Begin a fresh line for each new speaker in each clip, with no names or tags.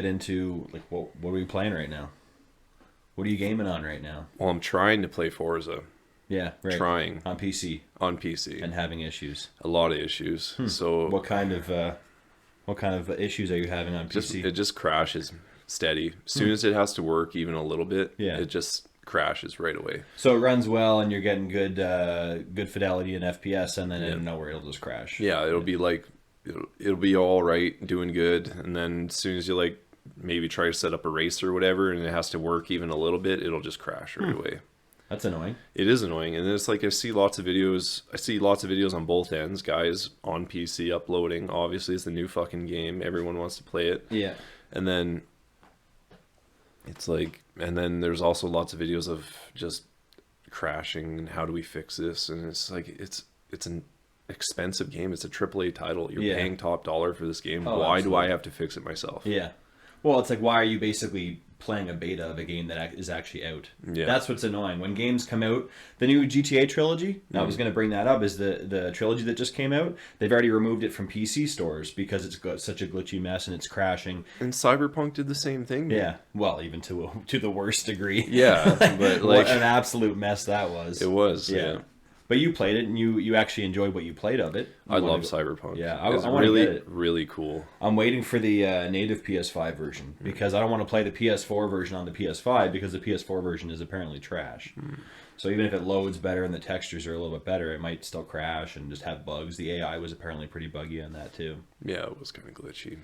into like what are we playing right now? What are you gaming on right now?
Well, I'm trying to play Forza.
Yeah, right.
Trying
on PC.
On PC
and having issues.
A lot of issues. So
what kind of issues are you having on PC?
It just crashes steady. As soon as it has to work even a little bit, it just crashes right away.
So it runs well and you're getting good fidelity in FPS, and then out of nowhere it'll just crash.
Yeah, it'll be like it'll be all right, doing good, and then as soon as you like maybe try to set up a race or whatever and it has to work even a little bit, it'll just crash right away.
That's annoying.
It is annoying. And it's like I see lots of videos on both ends, guys on PC uploading. Obviously it's the new fucking game, everyone wants to play it.
Yeah. And
then it's like, and then there's also lots of videos of just crashing and how do we fix this, and it's like it's an expensive game. It's a AAA title. You're paying top dollar for this game. Why do I have to fix it myself?
Yeah. Well, it's like, why are you basically playing a beta of a game that is actually out? Yeah. That's what's annoying. When games come out, the new GTA Trilogy, I was going to bring that up, is the Trilogy that just came out. They've already removed it from PC stores because it's got such a glitchy mess and it's crashing.
And Cyberpunk did the same thing.
Yeah. Well, even to the worst degree.
Yeah. But like,
what an absolute mess that was.
It was. Yeah.
But you played it, and you actually enjoyed what you played of it.
I love Cyberpunk.
Yeah,
I
want to get it.
Really cool.
I'm waiting for the native PS5 version because I don't want to play the PS4 version on the PS5 because the PS4 version is apparently trash. So even if it loads better and the textures are a little bit better, it might still crash and just have bugs. The AI was apparently pretty buggy on that too.
Yeah, it was kind of glitchy.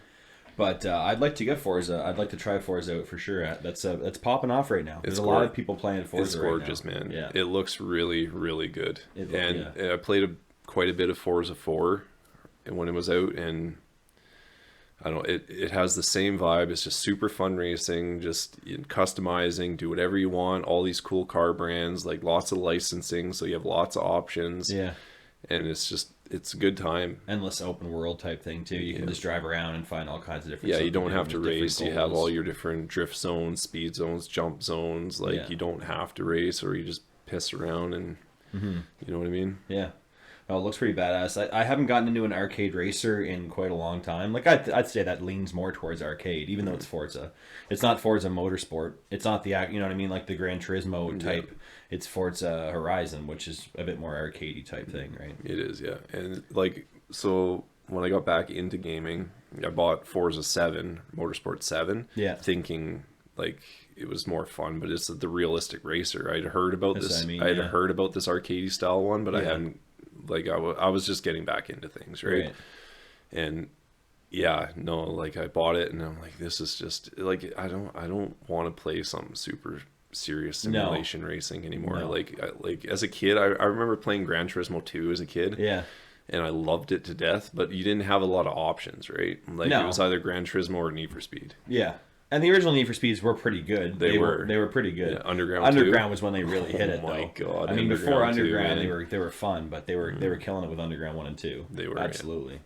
But I'd like to get Forza. I'd like to try Forza out for sure. That's popping off right now. There's a lot of people playing Forza.
It's gorgeous,
right now.
Man.
Yeah.
It looks really, really good. I played quite a bit of Forza 4 when it was out, and I don't know, it has the same vibe. It's just super fun racing, just customizing, do whatever you want. All these cool car brands, like lots of licensing, so you have lots of options.
Yeah.
And it's a good time.
Endless open world type thing too. You can just drive around and find all kinds of different
stuff.
Yeah,
you don't have to race. You have all your different drift zones, speed zones, jump zones. Like you don't have to race, or you just piss around and you know what I mean?
Yeah. Oh, it looks pretty badass. I haven't gotten into an arcade racer in quite a long time. Like I'd say that leans more towards arcade, even though it's Forza. It's not Forza Motorsport. It's not the, you know what I mean, like the Gran Turismo type. Yeah. It's Forza Horizon, which is a bit more arcadey type thing, right?
It is, yeah. And like, so when I got back into gaming, I bought Forza 7, Motorsport 7, thinking like it was more fun, but it's the realistic racer. I'd heard about this. I had heard about this arcadey style one, but I hadn't. Like I was just getting back into things, right? And like I bought it and I'm like, this is just like I don't want to play some super serious simulation racing anymore. No. Like as a kid, I remember playing Gran Turismo 2 as a kid.
Yeah.
And I loved it to death, but you didn't have a lot of options, right? Like it was either Gran Turismo or Need for Speed.
Yeah. And the original Need for Speeds were pretty good. They were pretty good.
Yeah, Underground
was when they really hit it.
Oh my god!
I mean, before Underground, they were fun, but they were killing it with Underground 1 and 2.
They were
absolutely.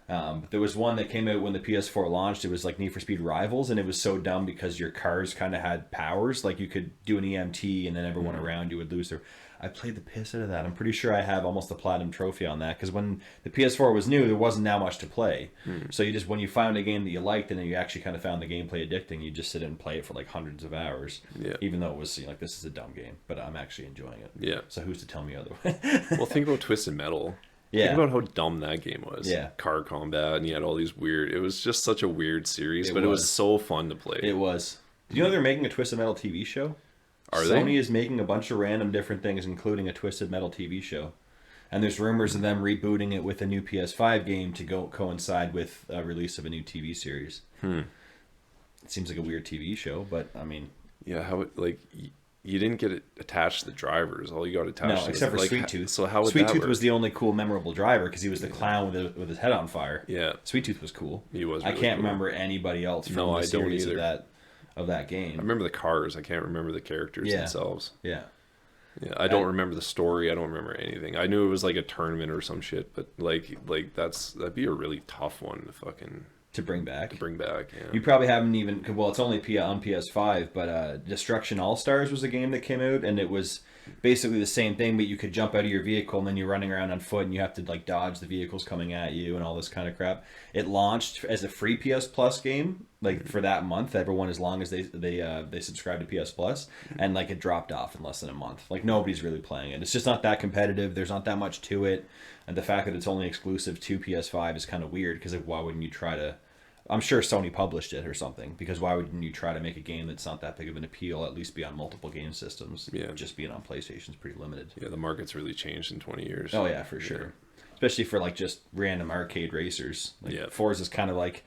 But there was one that came out when the PS4 launched. It was like Need for Speed Rivals, and it was so dumb because your cars kind of had powers. Like you could do an EMT, and then everyone around you would lose their. I played the piss out of that. I'm pretty sure I have almost a platinum trophy on that because when the PS4 was new, there wasn't that much to play. So you just, when you found a game that you liked and then you actually kind of found the gameplay addicting, you just sit and play it for like hundreds of hours.
Yeah.
Even though it was like, this is a dumb game, but I'm actually enjoying it.
Yeah.
So who's to tell me otherwise?
Well, think about Twisted Metal.
Yeah.
Think about how dumb that game was.
Yeah.
Car combat, and you had all these weird. It was just such a weird series, but it was so fun to play.
It was. Do you know they're making a Twisted Metal TV show? Sony is making a bunch of random different things, including a Twisted Metal TV show. And there's rumors of them rebooting it with a new PS5 game to coincide with a release of a new TV series. It seems like a weird TV show, but I mean...
Yeah, how it, like... You didn't get it attached to the drivers. All you got attached to
except for Sweet Tooth.
So how would
Sweet
that
Tooth
work?
was the only cool, memorable driver because he was the clown with his head on fire.
Yeah.
Sweet Tooth was cool.
He was really
I can't
cool.
remember anybody else from the series of that game.
I remember the cars. I can't remember the characters themselves.
Yeah.
Yeah, I don't remember the story. I don't remember anything. I knew it was like a tournament or some shit, but like that'd be a really tough one to fucking
bring back.
Yeah.
You probably haven't even. Well, it's only on PS5, but Destruction All Stars was a game that came out, and it was basically the same thing, but you could jump out of your vehicle and then you're running around on foot and you have to like dodge the vehicles coming at you and all this kind of crap. It launched as a free PS Plus game like for that month. Everyone, as long as they subscribe to PS Plus, and like it dropped off in less than a month. Like nobody's really playing it. It's just not that competitive. There's not that much to it, and the fact that it's only exclusive to PS5 is kind of weird because like, why wouldn't you try to? I'm sure Sony published it or something, because why wouldn't you try to make a game that's not that big of an appeal, at least be on multiple game systems?
Yeah.
Just being on PlayStation is pretty limited.
Yeah, the market's really changed in 20 years.
Oh, yeah, for sure. Especially for, like, just random arcade racers. Like,
yeah.
Forza's kind of, like,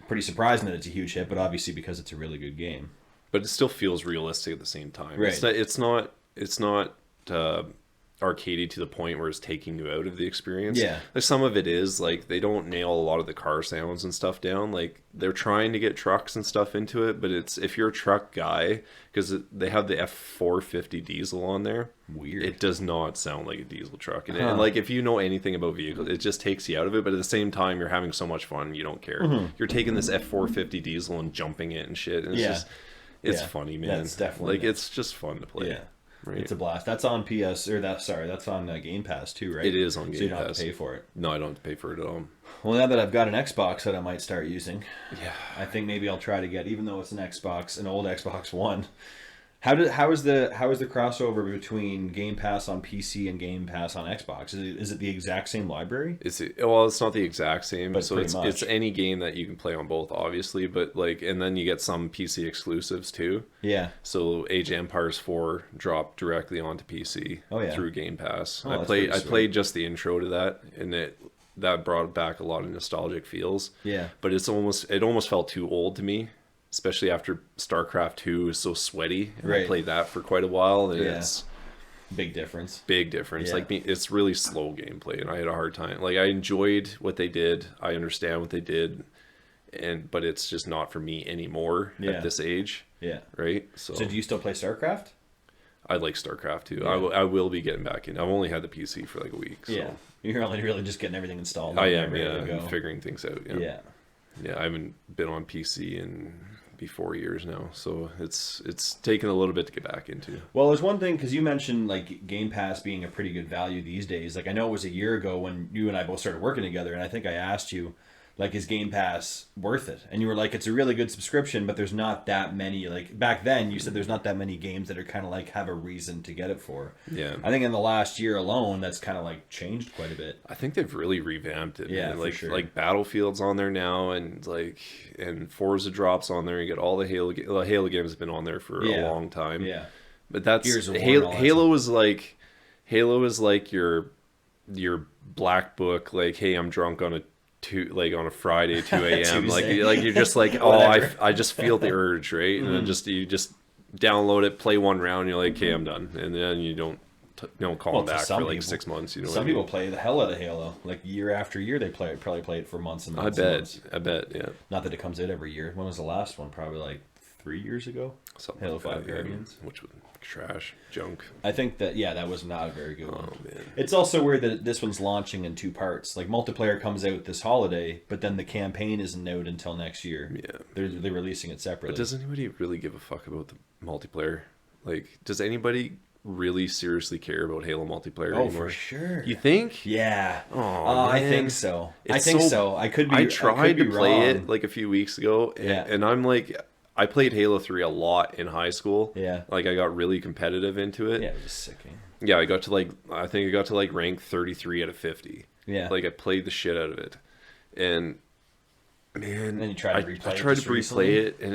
pretty surprising that it's a huge hit, but obviously because it's a really good game.
But it still feels realistic at the same time.
Right.
It's not arcadey to the point where it's taking you out of the experience.
Yeah.
Like some of it is like they don't nail a lot of the car sounds and stuff down. Like they're trying to get trucks and stuff into it, but it's if you're a truck guy, because they have the F450 diesel on there.
Weird.
It does not sound like a diesel truck, and like if you know anything about vehicles, it just takes you out of it. But at the same time, you're having so much fun, you don't care. You're taking this F450 diesel and jumping it and shit. And it's just it's funny, man.
That's definitely
like it's just fun to play.
Yeah.
Right.
It's a blast. That's on that's on Game Pass too, right?
It is on Game Pass.
So you don't have to pay for it.
No, I don't have to pay for it at all.
Well, now that I've got an Xbox that I might start using,
yeah,
I think maybe I'll try to get, even though it's an old Xbox One. How is the crossover between Game Pass on PC and Game Pass on Xbox? Is it the exact same library?
It's not the exact same, but so it's any game that you can play on both, obviously. But like, and then you get some PC exclusives too.
Yeah.
So Age of Empires 4 dropped directly onto PC. Through Game Pass.
Oh,
I played just the intro to that, and that brought back a lot of nostalgic feels.
Yeah.
But it almost felt too old to me. Especially after StarCraft 2 is so sweaty. And I played that for quite a while. And it's
big difference.
Big difference. Yeah. Like it's really slow gameplay, and I had a hard time. Like I enjoyed what they did. I understand what they did, but it's just not for me anymore at this age.
Yeah.
Right. So
do you still play StarCraft?
I like StarCraft too.
Yeah.
I will be getting back in. I've only had the PC for like a week. So.
Yeah. You're only really just getting everything installed.
I am. Yeah. Figuring things out. Yeah.
Yeah.
Yeah. I haven't been on PC in 4 years now, so it's taken a little bit to get back into.
Well, there's one thing, because you mentioned like Game Pass being a pretty good value these days. Like I know it was a year ago when you and I both started working together, and I think I asked you, like, is Game Pass worth it? And you were like, it's a really good subscription, but there's not that many. Like back then you said there's not that many games that are kind of like have a reason to get it for.
Yeah.
I think in the last year alone that's kind of like changed quite a bit.
I think they've really revamped it.
Yeah,
man. Like
for sure.
Like Battlefield's on there now, and Forza drops on there. You get all the Halo. The Halo games have been on there for a long time.
Yeah.
But that's Halo is like your black book. Like, hey, I'm drunk on a Friday 2 a.m. like you're just like, I just feel the urge, right? And then you just download it, play one round, you're like, okay, I'm done, and then you don't call them back for like 6 months. You know,
some people play the hell out of Halo, like year after year. They probably play it for months and months.
I bet, yeah.
Not that it comes out every year. When was the last one? Probably like 3 years ago.
Something
Halo
like
5
that,
Guardians,
which was trash, junk.
I think that was not a very good one.
Oh man,
it's also weird that this one's launching in 2 parts. Like multiplayer comes out this holiday, but then the campaign isn't out until next year.
Yeah,
they're releasing it separately.
But does anybody really give a fuck about the multiplayer? Like, does anybody really seriously care about Halo multiplayer anymore?
For sure.
You think?
Yeah.
Oh,
I think so. I think so. I tried
to play it like a few weeks ago, and I'm like, I played Halo 3 a lot in high school.
Yeah.
Like I got really competitive into it.
Yeah, it was just sickening.
Yeah, I got to rank 33 out of 50.
Yeah.
Like I played the shit out of it. And man,
then you tried to
I tried to replay it, and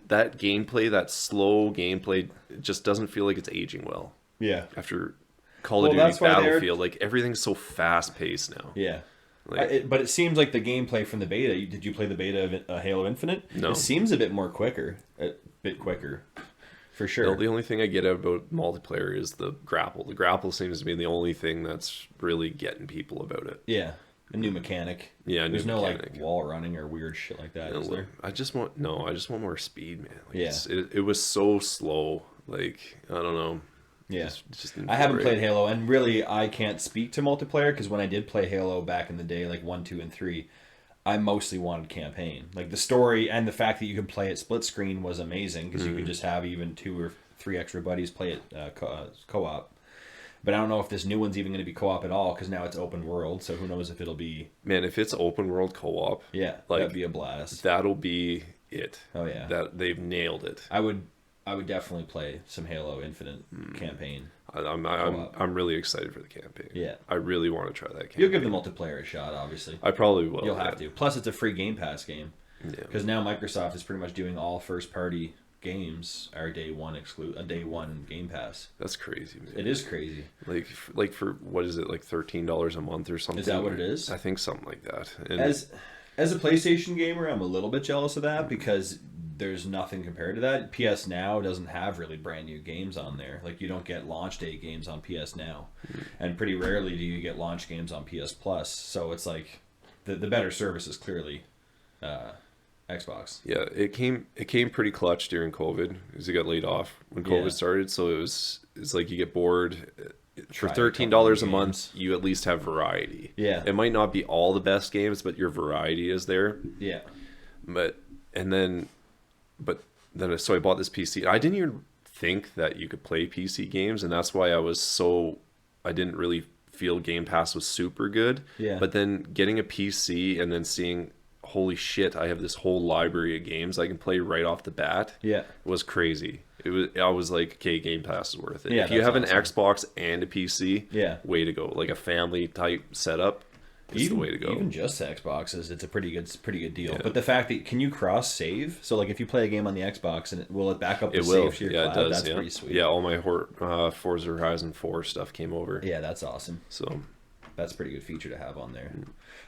that gameplay, that slow gameplay, it just doesn't feel like it's aging well.
Yeah.
After Call of Duty Battlefield, like everything's so fast paced now.
Yeah. But it seems like the gameplay from the beta. Did you play the beta of Halo Infinite?
No.
It seems a bit quicker, for sure.
No, the only thing I get out about multiplayer is the grapple. The grapple seems to be the only thing that's really getting people about it.
Yeah. A new mechanic.
Yeah,
there's no like wall running or weird shit like that, is there?
I just want more speed, man. Like,
yeah.
It was so slow. Like, I don't know.
Yeah. I haven't played Halo, and really I can't speak to multiplayer, because when I did play Halo back in the day, like 1, 2, and 3, I mostly wanted campaign. Like the story and the fact that you could play it split screen was amazing, because you could just have even 2 or 3 extra buddies play it co-op. But I don't know if this new one's even going to be co-op at all, because now it's open world. So who knows if it'll be...
Man, if it's open world co-op,
yeah, like, that'd be a blast.
That'll be it.
Oh yeah,
that they've nailed it.
I would definitely play some Halo Infinite campaign.
I'm really excited for the campaign.
Yeah,
I really want to try that campaign.
You'll give the multiplayer a shot, obviously.
I probably will.
You'll have to. Plus, it's a free Game Pass game. Yeah. Because now Microsoft is pretty much doing all first-party games are day one Game Pass.
That's crazy, man.
It is crazy.
Like for what is it, like $13 a month or something?
Is that what it is?
I think something like that. And
as a PlayStation gamer, I'm a little bit jealous of that because there's nothing compared to that. PS Now doesn't have really brand new games on there. Like you don't get launch day games on PS Now, and pretty rarely do you get launch games on PS Plus. So it's like the better service is clearly Xbox.
Yeah, it came pretty clutch during COVID because it got laid off when COVID started. So it's like you get bored. For $13 a month, you at least have variety.
Yeah,
it might not be all the best games, but your variety is there.
Yeah,
so I bought this PC. I didn't even think that you could play PC games, and that's why I didn't really feel Game Pass was super good.
Yeah,
but then getting a PC and then seeing, holy shit, I have this whole library of games I can play right off the bat.
Yeah,
was crazy. I was like, okay, Game Pass is worth it.
Yeah,
if you have
awesome.
an Xbox and a PC,
yeah,
way to go. Like a family type setup, is the way to go.
Even just Xboxes, it's a pretty good deal. Yeah. But the fact that can you cross save? So like if you play a game on the Xbox and will it back up the save to your cloud?
It does.
That's pretty sweet.
Yeah, all my Forza Horizon 4 stuff came over.
Yeah, that's awesome.
So
that's a pretty good feature to have on there.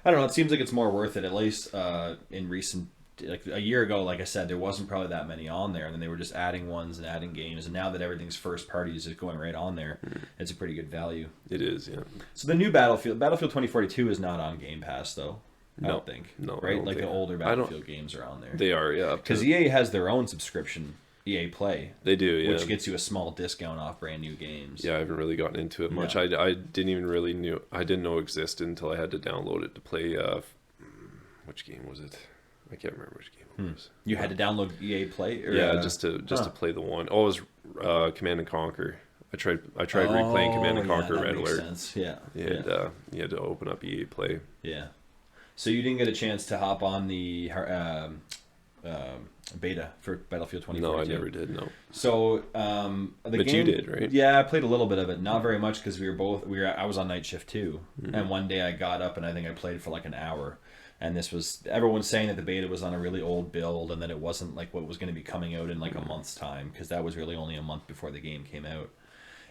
I don't know. It seems like it's more worth it, at least in recent. Like a year ago, like I said, there wasn't probably that many on there, and then they were just adding ones and adding games. And now that everything's first party is just going right on there, it's a pretty good value.
It is, yeah.
So the new Battlefield 2042 is not on Game Pass though. I don't think.
No,
right? Like the older Battlefield games are on there.
They are, yeah.
Because EA has their own subscription, EA Play.
They do, yeah.
Which gets you a small discount off brand new games.
Yeah, I haven't really gotten into it much. I didn't even really know it existed until I had to download it to play. Which game was it? I can't remember which game it was.
You had to download EA Play?
Or, just to play the one. Oh, it was Command and Conquer. I tried replaying Command and Conquer Red Alert.
Sense. Yeah.
And you had to open up EA Play.
Yeah. So you didn't get a chance to hop on the beta for Battlefield 2042?
No, I never did, no.
So
But you did, right?
Yeah, I played a little bit of it. Not very much because I was on night shift too. And one day I got up and I think I played for like an hour. And everyone's saying that the beta was on a really old build and that it wasn't like what was going to be coming out in like a month's time, because that was really only a month before the game came out.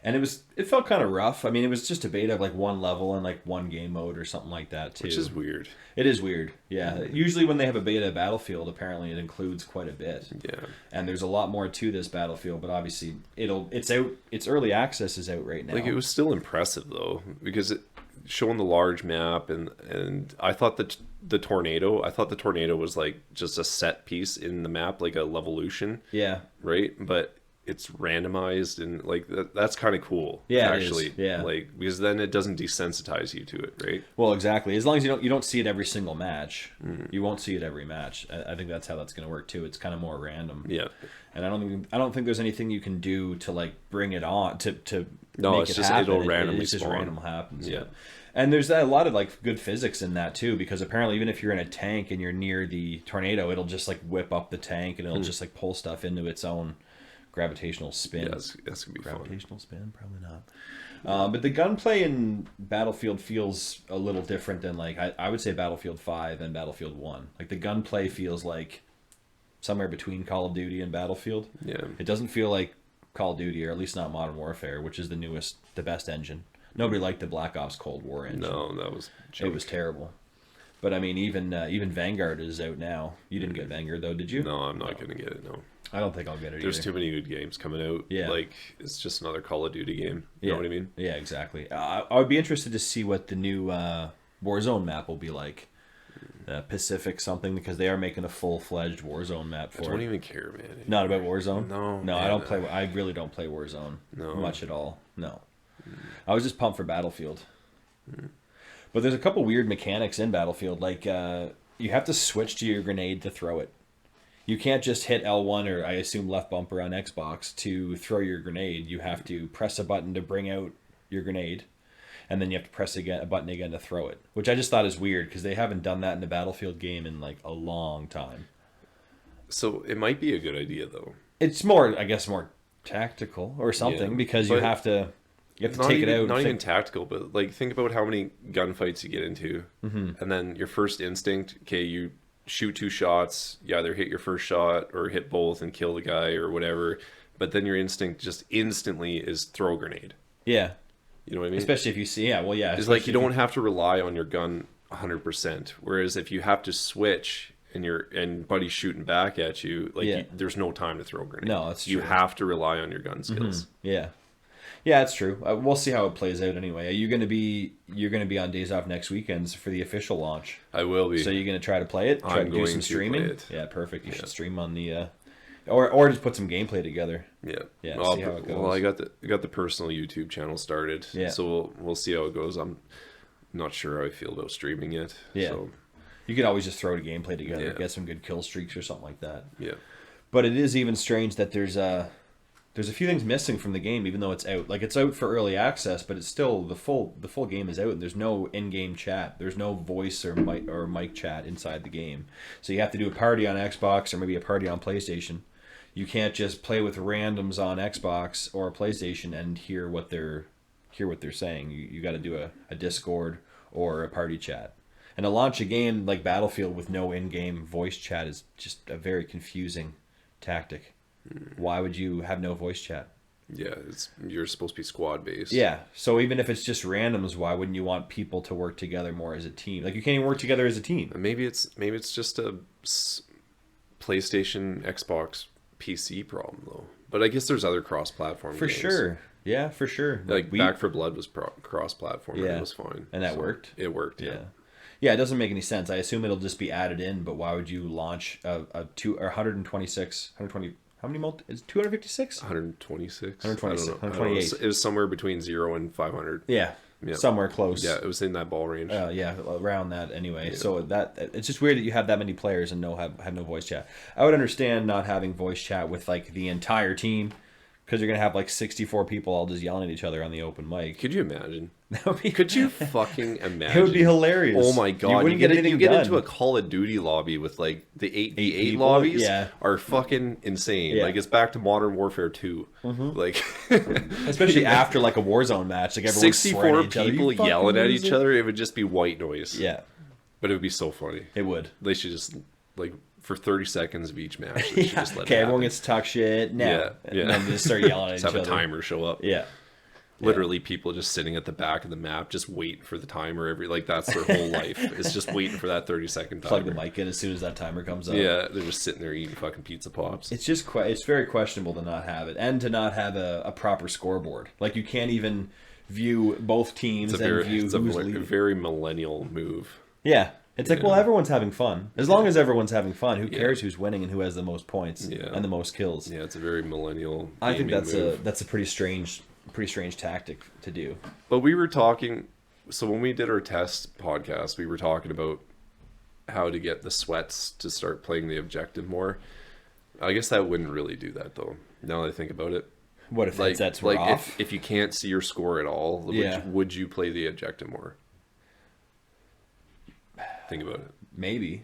And it felt kind of rough. I mean, it was just a beta of like one level and like one game mode or something like that too.
Which is weird.
It is weird. Yeah. Usually when they have a beta of Battlefield, apparently it includes quite a bit.
Yeah.
And there's a lot more to this Battlefield, but obviously it's out. Its early access is out right now.
Like, it was still impressive though, because showing the large map and I thought that the tornado was like just a set piece in the map, like a levolution.
Yeah.
Right? But it's randomized and like that's kind of cool.
Yeah,
actually.
It is. Yeah.
Like, because then it doesn't desensitize you to it, right?
Well, exactly. As long as you don't see it every single match. You won't see it every match. I think that's how that's going to work too. It's kind of more random.
Yeah.
And I don't think there's anything you can do to like bring it on to
no,
make
it's
it
just
happen.
It'll randomly
it's just
spawn.
random happens.
Yeah.
And there's a lot of like good physics in that too, because apparently even if you're in a tank and you're near the tornado, it'll just like whip up the tank and it'll just like pull stuff into its own gravitational spin.
Yeah, that's gonna be
gravitational spin, probably not. But the gunplay in Battlefield feels a little different than like I would say Battlefield 5 and Battlefield 1. Like the gunplay feels like somewhere between Call of Duty and Battlefield.
Yeah.
It doesn't feel like Call of Duty, or at least not Modern Warfare, which is the best engine. Nobody liked the Black Ops Cold War engine.
No, that was junk.
It was terrible. But I mean, even Vanguard is out now. You didn't get Vanguard though, did you?
No, I'm not gonna get it. No,
I don't think I'll get it.
There's
either.
too many good games coming out.
Yeah,
like it's just another Call of Duty game. You know what I mean?
Yeah, exactly. I would be interested to see what the new Warzone map will be like. Pacific something, because they are making a full-fledged Warzone map for it.
I don't even care, man.
Not about Warzone?
No.
No, I don't play. I really don't play Warzone much at all. No. I was just pumped for Battlefield. But there's a couple weird mechanics in Battlefield. Like, you have to switch to your grenade to throw it. You can't just hit L1 or I assume left bumper on Xbox to throw your grenade. You have to press a button to bring out your grenade, and then you have to press a button again to throw it, which I just thought is weird because they haven't done that in a Battlefield game in like a long time.
So it might be a good idea though.
It's more, I guess, more tactical or something because you have to take it out.
Not even tactical, but like think about how many gunfights you get into, and then your first instinct, okay, you shoot 2 shots, you either hit your first shot or hit both and kill the guy or whatever, but then your instinct just instantly is throw a grenade.
Yeah.
You know what I mean?
Especially if you see,
it's like you don't have to rely on your gun 100%. Whereas if you have to switch and buddy's shooting back at you, like there's no time to throw a grenade.
No, that's true.
You have to rely on your gun skills.
Yeah. Yeah, it's true. We'll see how it plays out anyway. You're going to be on days off next weekends for the official launch.
I will be.
So you're going to try to play it?
I'm
do
going
some
to
streaming?
play it.
Yeah, perfect. You should stream on the or just put some gameplay together.
Yeah.
Yeah, see how it goes.
Well, I got the personal YouTube channel started.
Yeah.
So we'll see how it goes. I'm not sure how I feel about streaming it.
Yeah.
So.
You could always just throw the gameplay together, get some good kill streaks or something like that.
Yeah.
But it is even strange that there's a few things missing from the game, even though it's out. Like it's out for early access, but it's still the full game is out, and there's no in-game chat. There's no voice or mic chat inside the game. So you have to do a party on Xbox or maybe a party on PlayStation. You can't just play with randoms on Xbox or PlayStation and hear what they're saying. You got to do a Discord or a party chat. And to launch a game like Battlefield with no in-game voice chat is just a very confusing tactic. Why would you have no voice chat?
Yeah, you're supposed to be squad based.
Yeah, so even if it's just randoms, why wouldn't you want people to work together more as a team? Like you can't even work together as a team.
Maybe it's just a PlayStation, Xbox, PC problem though. But I guess there's other cross-platform
for
games.
Sure. Yeah, for sure.
Like Back 4 Blood was cross-platform. And it was fine.
And that worked.
It worked.
Yeah. Yeah, it doesn't make any sense. I assume it'll just be added in, but why would you launch a 120? How many is 256?
126.
126.
128. It was somewhere between 0 and 500.
Yeah. Somewhere close.
Yeah, it was in that ball range.
Yeah, around that anyway. Yeah. So it's just weird that you have that many players and have no voice chat. I would understand not having voice chat with like the entire team, because you're gonna have like 64 people all just yelling at each other on the open mic.
Could you imagine? Could you fucking imagine?
It would be hilarious.
Oh my god!
You wouldn't get anything
get
done.
into a Call of Duty lobby with like the 8v8 lobbies.
Yeah.
Are fucking insane.
Yeah.
Like it's back to Modern Warfare 2. Like,
especially after like a Warzone match, like everyone's
64 people yelling at each other. It would just be white noise.
Yeah,
but it would be so funny.
It would.
They should just like. For 30 seconds of each match. They should just let
okay, everyone gets to talk shit now. Yeah. And then just start yelling at each other.
Have a timer show up.
Yeah.
Literally people just sitting at the back of the map, just waiting for the timer. That's their whole life. It's just waiting for that 30-second timer.
Plug the mic in as soon as that timer comes up.
Yeah, they're just sitting there eating fucking pizza pops.
It's just it's very questionable to not have it, and to not have a proper scoreboard. Like you can't even view both teams view who's leading.
A very millennial move.
Yeah. It's like, well, everyone's having fun. As long as everyone's having fun, who cares who's winning and who has the most points and the most kills?
Yeah, it's a very millennial.
I think that's
move.
a pretty strange tactic to do.
But we were talking. So when we did our test podcast, we were talking about how to get the sweats to start playing the objective more. I guess that wouldn't really do that though. Now that I think about it.
What if headsets were off?
If you can't see your score at all, would you play the objective more? Think about it.
Maybe.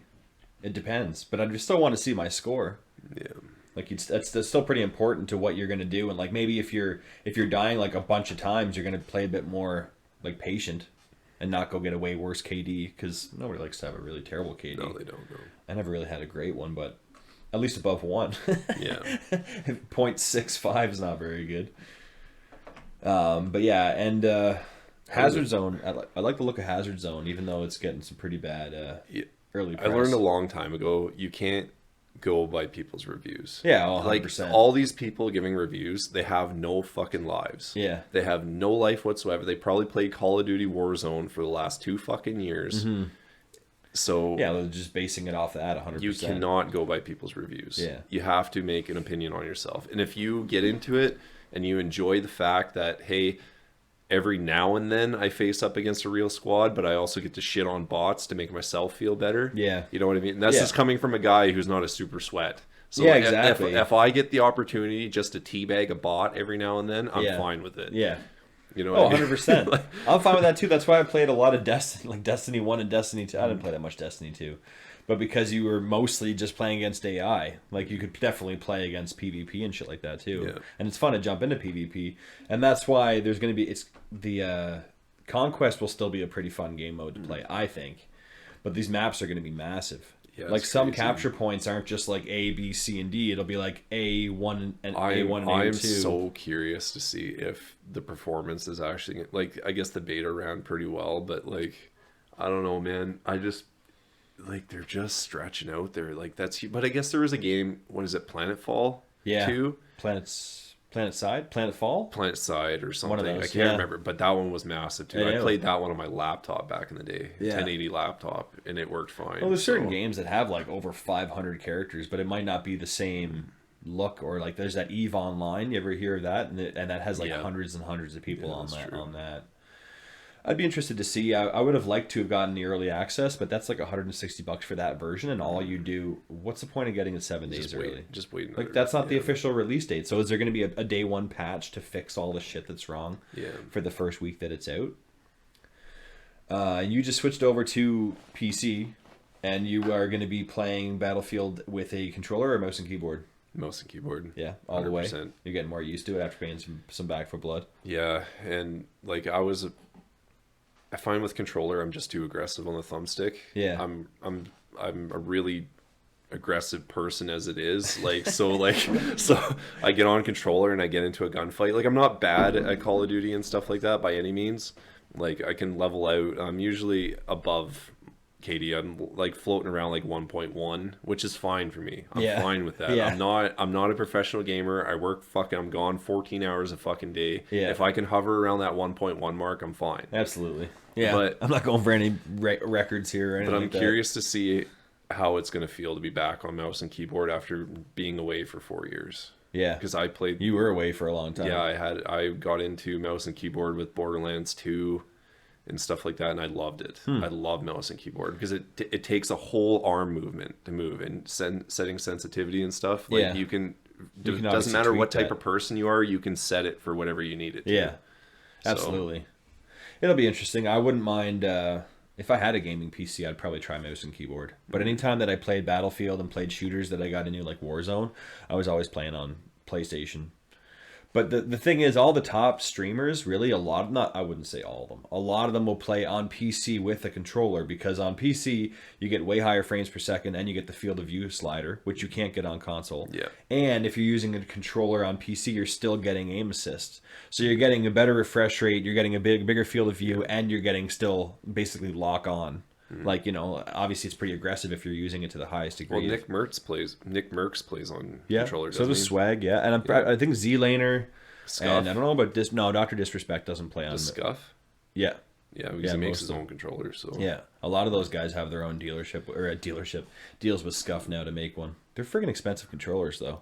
It depends. But I still want to see my score.
Yeah.
Like that's still pretty important to what you're going to do. And like maybe if you're dying like a bunch of times, you're going to play a bit more like patient and not go get a way worse KD, because nobody likes to have a really terrible KD.
No, they don't. No.
I never really had a great one, but at least above 1.
Yeah.
0.65 is not very good. But yeah, and Hazard Zone, I like the look of Hazard Zone, even though it's getting some pretty bad early press.
I learned a long time ago, you can't go by people's reviews.
Yeah, 100%.
Like, all these people giving reviews, they have no fucking lives.
Yeah.
They have no life whatsoever. They probably played Call of Duty Warzone for the last 2 fucking years.
Mm-hmm.
So
yeah, they're just basing it off that 100%.
You cannot go by people's reviews.
Yeah.
You have to make an opinion on yourself. And if you get into it and you enjoy the fact that, hey, every now and then I face up against a real squad, but I also get to shit on bots to make myself feel better.
Yeah.
You know what I mean? And that's just coming from a guy who's not a super sweat. So
yeah, exactly.
If I get the opportunity just to teabag a bot every now and then, I'm fine with it.
Yeah.
You know what I mean?
100%. I'm fine with that too. That's why I played a lot of Destiny, like Destiny 1 and Destiny 2. I didn't play that much Destiny 2. But because you were mostly just playing against AI, like you could definitely play against PvP and shit like that too.
Yeah.
And it's fun to jump into PvP. And that's why there's going to be Conquest will still be a pretty fun game mode to play, I think. But these maps are going to be massive.
Yeah,
like some
crazy.
capture points aren't just like A, B, C, and D. It'll be like A1 and A1 and A2.
I'm so curious to see if the performance is actually like, I guess the beta ran pretty well, but like, I don't know, man. I just like they're just stretching out there. Like that's, but I guess there was a game. What is it? Planetfall.
Yeah.
2?
Planetside
or something.
One of those,
I can't remember, but that one was massive too. I played that one on my laptop back in the day, 1080 laptop, and it worked fine.
Well, there's certain games that have like over 500 characters, but it might not be the same look. Or like there's that EVE Online. You ever hear of that? And that has like hundreds and hundreds of people on that. I'd be interested to see. I would have liked to have gotten the early access, but that's like $160 for that version, and all you do. What's the point of getting it 7 days early?
Just wait.
Like that's not the official release date. So is there going to be a day one patch to fix all the shit that's wrong? For the first week that it's out. You just switched over to PC, and you are going to be playing Battlefield with a controller or mouse and keyboard.
Mouse and keyboard.
Yeah, all 100%. The way. You're getting more used to it after paying some Back for Blood.
Yeah, and like I find with controller, I'm just too aggressive on the thumbstick.
Yeah,
I'm a really aggressive person as it is. Like so I get on controller and I get into a gunfight. Like I'm not bad at Call of Duty and stuff like that by any means. Like I can level out. I'm usually above KD. I'm like floating around like 1.1, which is fine for me. I'm fine with that. I'm not a professional gamer. I'm gone 14 hours a fucking day. If I can hover around that 1.1 mark, I'm fine.
Absolutely. Yeah, but I'm not going for any records here or anything.
But I'm curious to see how it's going to feel to be back on mouse and keyboard after being away for 4 years.
Yeah,
because I played.
You were away for a long time.
Yeah, I got into mouse and keyboard with Borderlands 2 and stuff like that, and I loved it. I love mouse and keyboard because it takes a whole arm movement to move and setting sensitivity and stuff. Like you can doesn't matter what type of person you are, you can set it for whatever you need it to.
Yeah, absolutely. It'll be interesting. I wouldn't mind if I had a gaming PC. I'd probably try mouse and keyboard. But anytime that I played Battlefield and played shooters that I got into, like Warzone, I was always playing on PlayStation. But the thing is, all the top streamers, really, I wouldn't say all of them. A lot of them will play on PC with a controller, because on PC, you get way higher frames per second, and you get the field of view slider, which you can't get on console.
Yeah.
And if you're using a controller on PC, you're still getting aim assist. So you're getting a better refresh rate, you're getting a bigger field of view, and you're getting still basically lock on. Like, obviously it's pretty aggressive if you're using it to the highest degree.
Well, Nick Merckx plays on controller,
so does Swag, and I think Z-Laner, and I don't know about Dr. Disrespect doesn't play on
Scuff.
Yeah,
because he makes his own controller. So
a lot of those guys have their own deals with Scuff now to make one. They're friggin' expensive controllers though.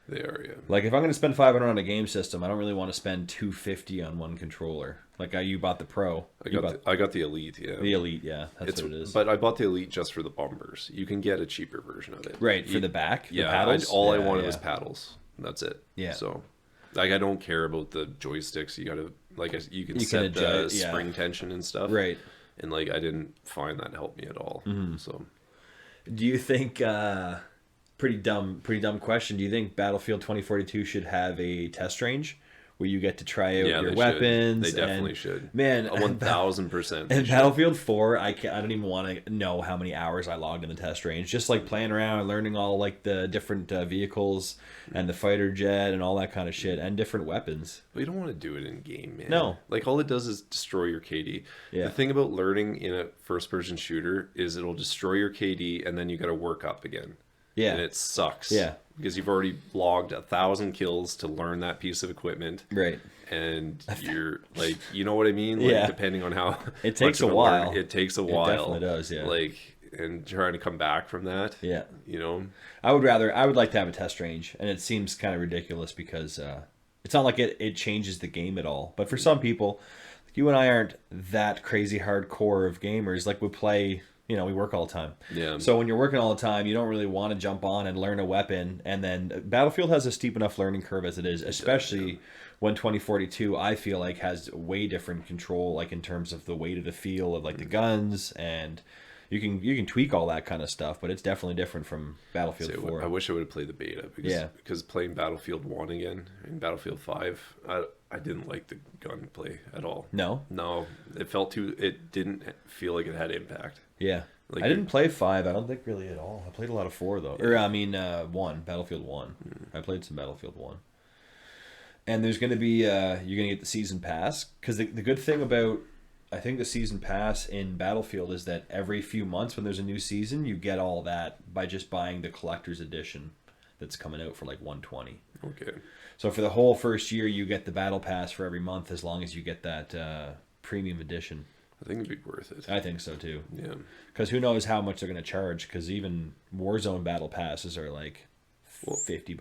They are, yeah.
Like if I'm gonna spend $500 on a game system, I don't really want to spend $250 on one controller. Like you bought the Pro.
I got the Elite, yeah.
The Elite, yeah, that's what it is.
But I bought the Elite just for the bumpers. You can get a cheaper version of it,
right? For the back,
yeah.
The paddles.
I wanted was paddles. That's it.
Yeah.
So, like, I don't care about the joysticks. You gotta you can set adjust, the spring tension and stuff,
right?
And like, I didn't find that helped me at all. So,
do you think? Pretty dumb question. Do you think Battlefield 2042 should have a test range where you get to try out your weapons?
They definitely should.
Man,
1000%.
And Battlefield 4, I don't even want to know how many hours I logged in the test range. Just like playing around and learning all like the different vehicles and the fighter jet and all that kind of shit and different weapons.
But you don't want to do it in game, man.
No.
Like all it does is destroy your KD.
Yeah.
The thing about learning in a first-person shooter is it'll destroy your KD and then you got to work up again.
Yeah.
And it sucks.
Yeah.
Because you've already logged 1,000 kills to learn that piece of equipment.
Right.
And you're like, you know what I mean? Like, depending on how
it takes a while.
It takes a while.
It definitely does, yeah.
Like, and trying to come back from that.
Yeah.
I
would like to have a test range, and it seems kind of ridiculous because it's not like it changes the game at all. But for some people, you and I aren't that crazy hardcore of gamers. Like we play You know, we work all the time.
Yeah.
So when you're working all the time, you don't really want to jump on and learn a weapon. And then Battlefield has a steep enough learning curve as it is, especially when 2042, I feel like, has way different control, like in terms of the weight of the feel of like the guns, and you can tweak all that kind of stuff, but it's definitely different from Battlefield 4.
I wish I would have played the beta because playing Battlefield 1 again and Battlefield 5, I didn't like the gunplay at all. No, it didn't feel like it had impact.
Yeah. Like I didn't play 5, I don't think really at all. I played a lot of 4 though. Or I mean 1, Battlefield 1. I played some Battlefield 1. And there's going to be you're going to get the season pass, cuz the good thing about I think the season pass in Battlefield is that every few months when there's a new season, you get all that by just buying the collector's edition that's coming out for like $120.
Okay.
So for the whole first year, you get the battle pass for every month as long as you get that premium edition.
I think it'd be worth it.
I think so too.
Yeah.
Because who knows how much they're going to charge? Because even Warzone battle passes are like $50,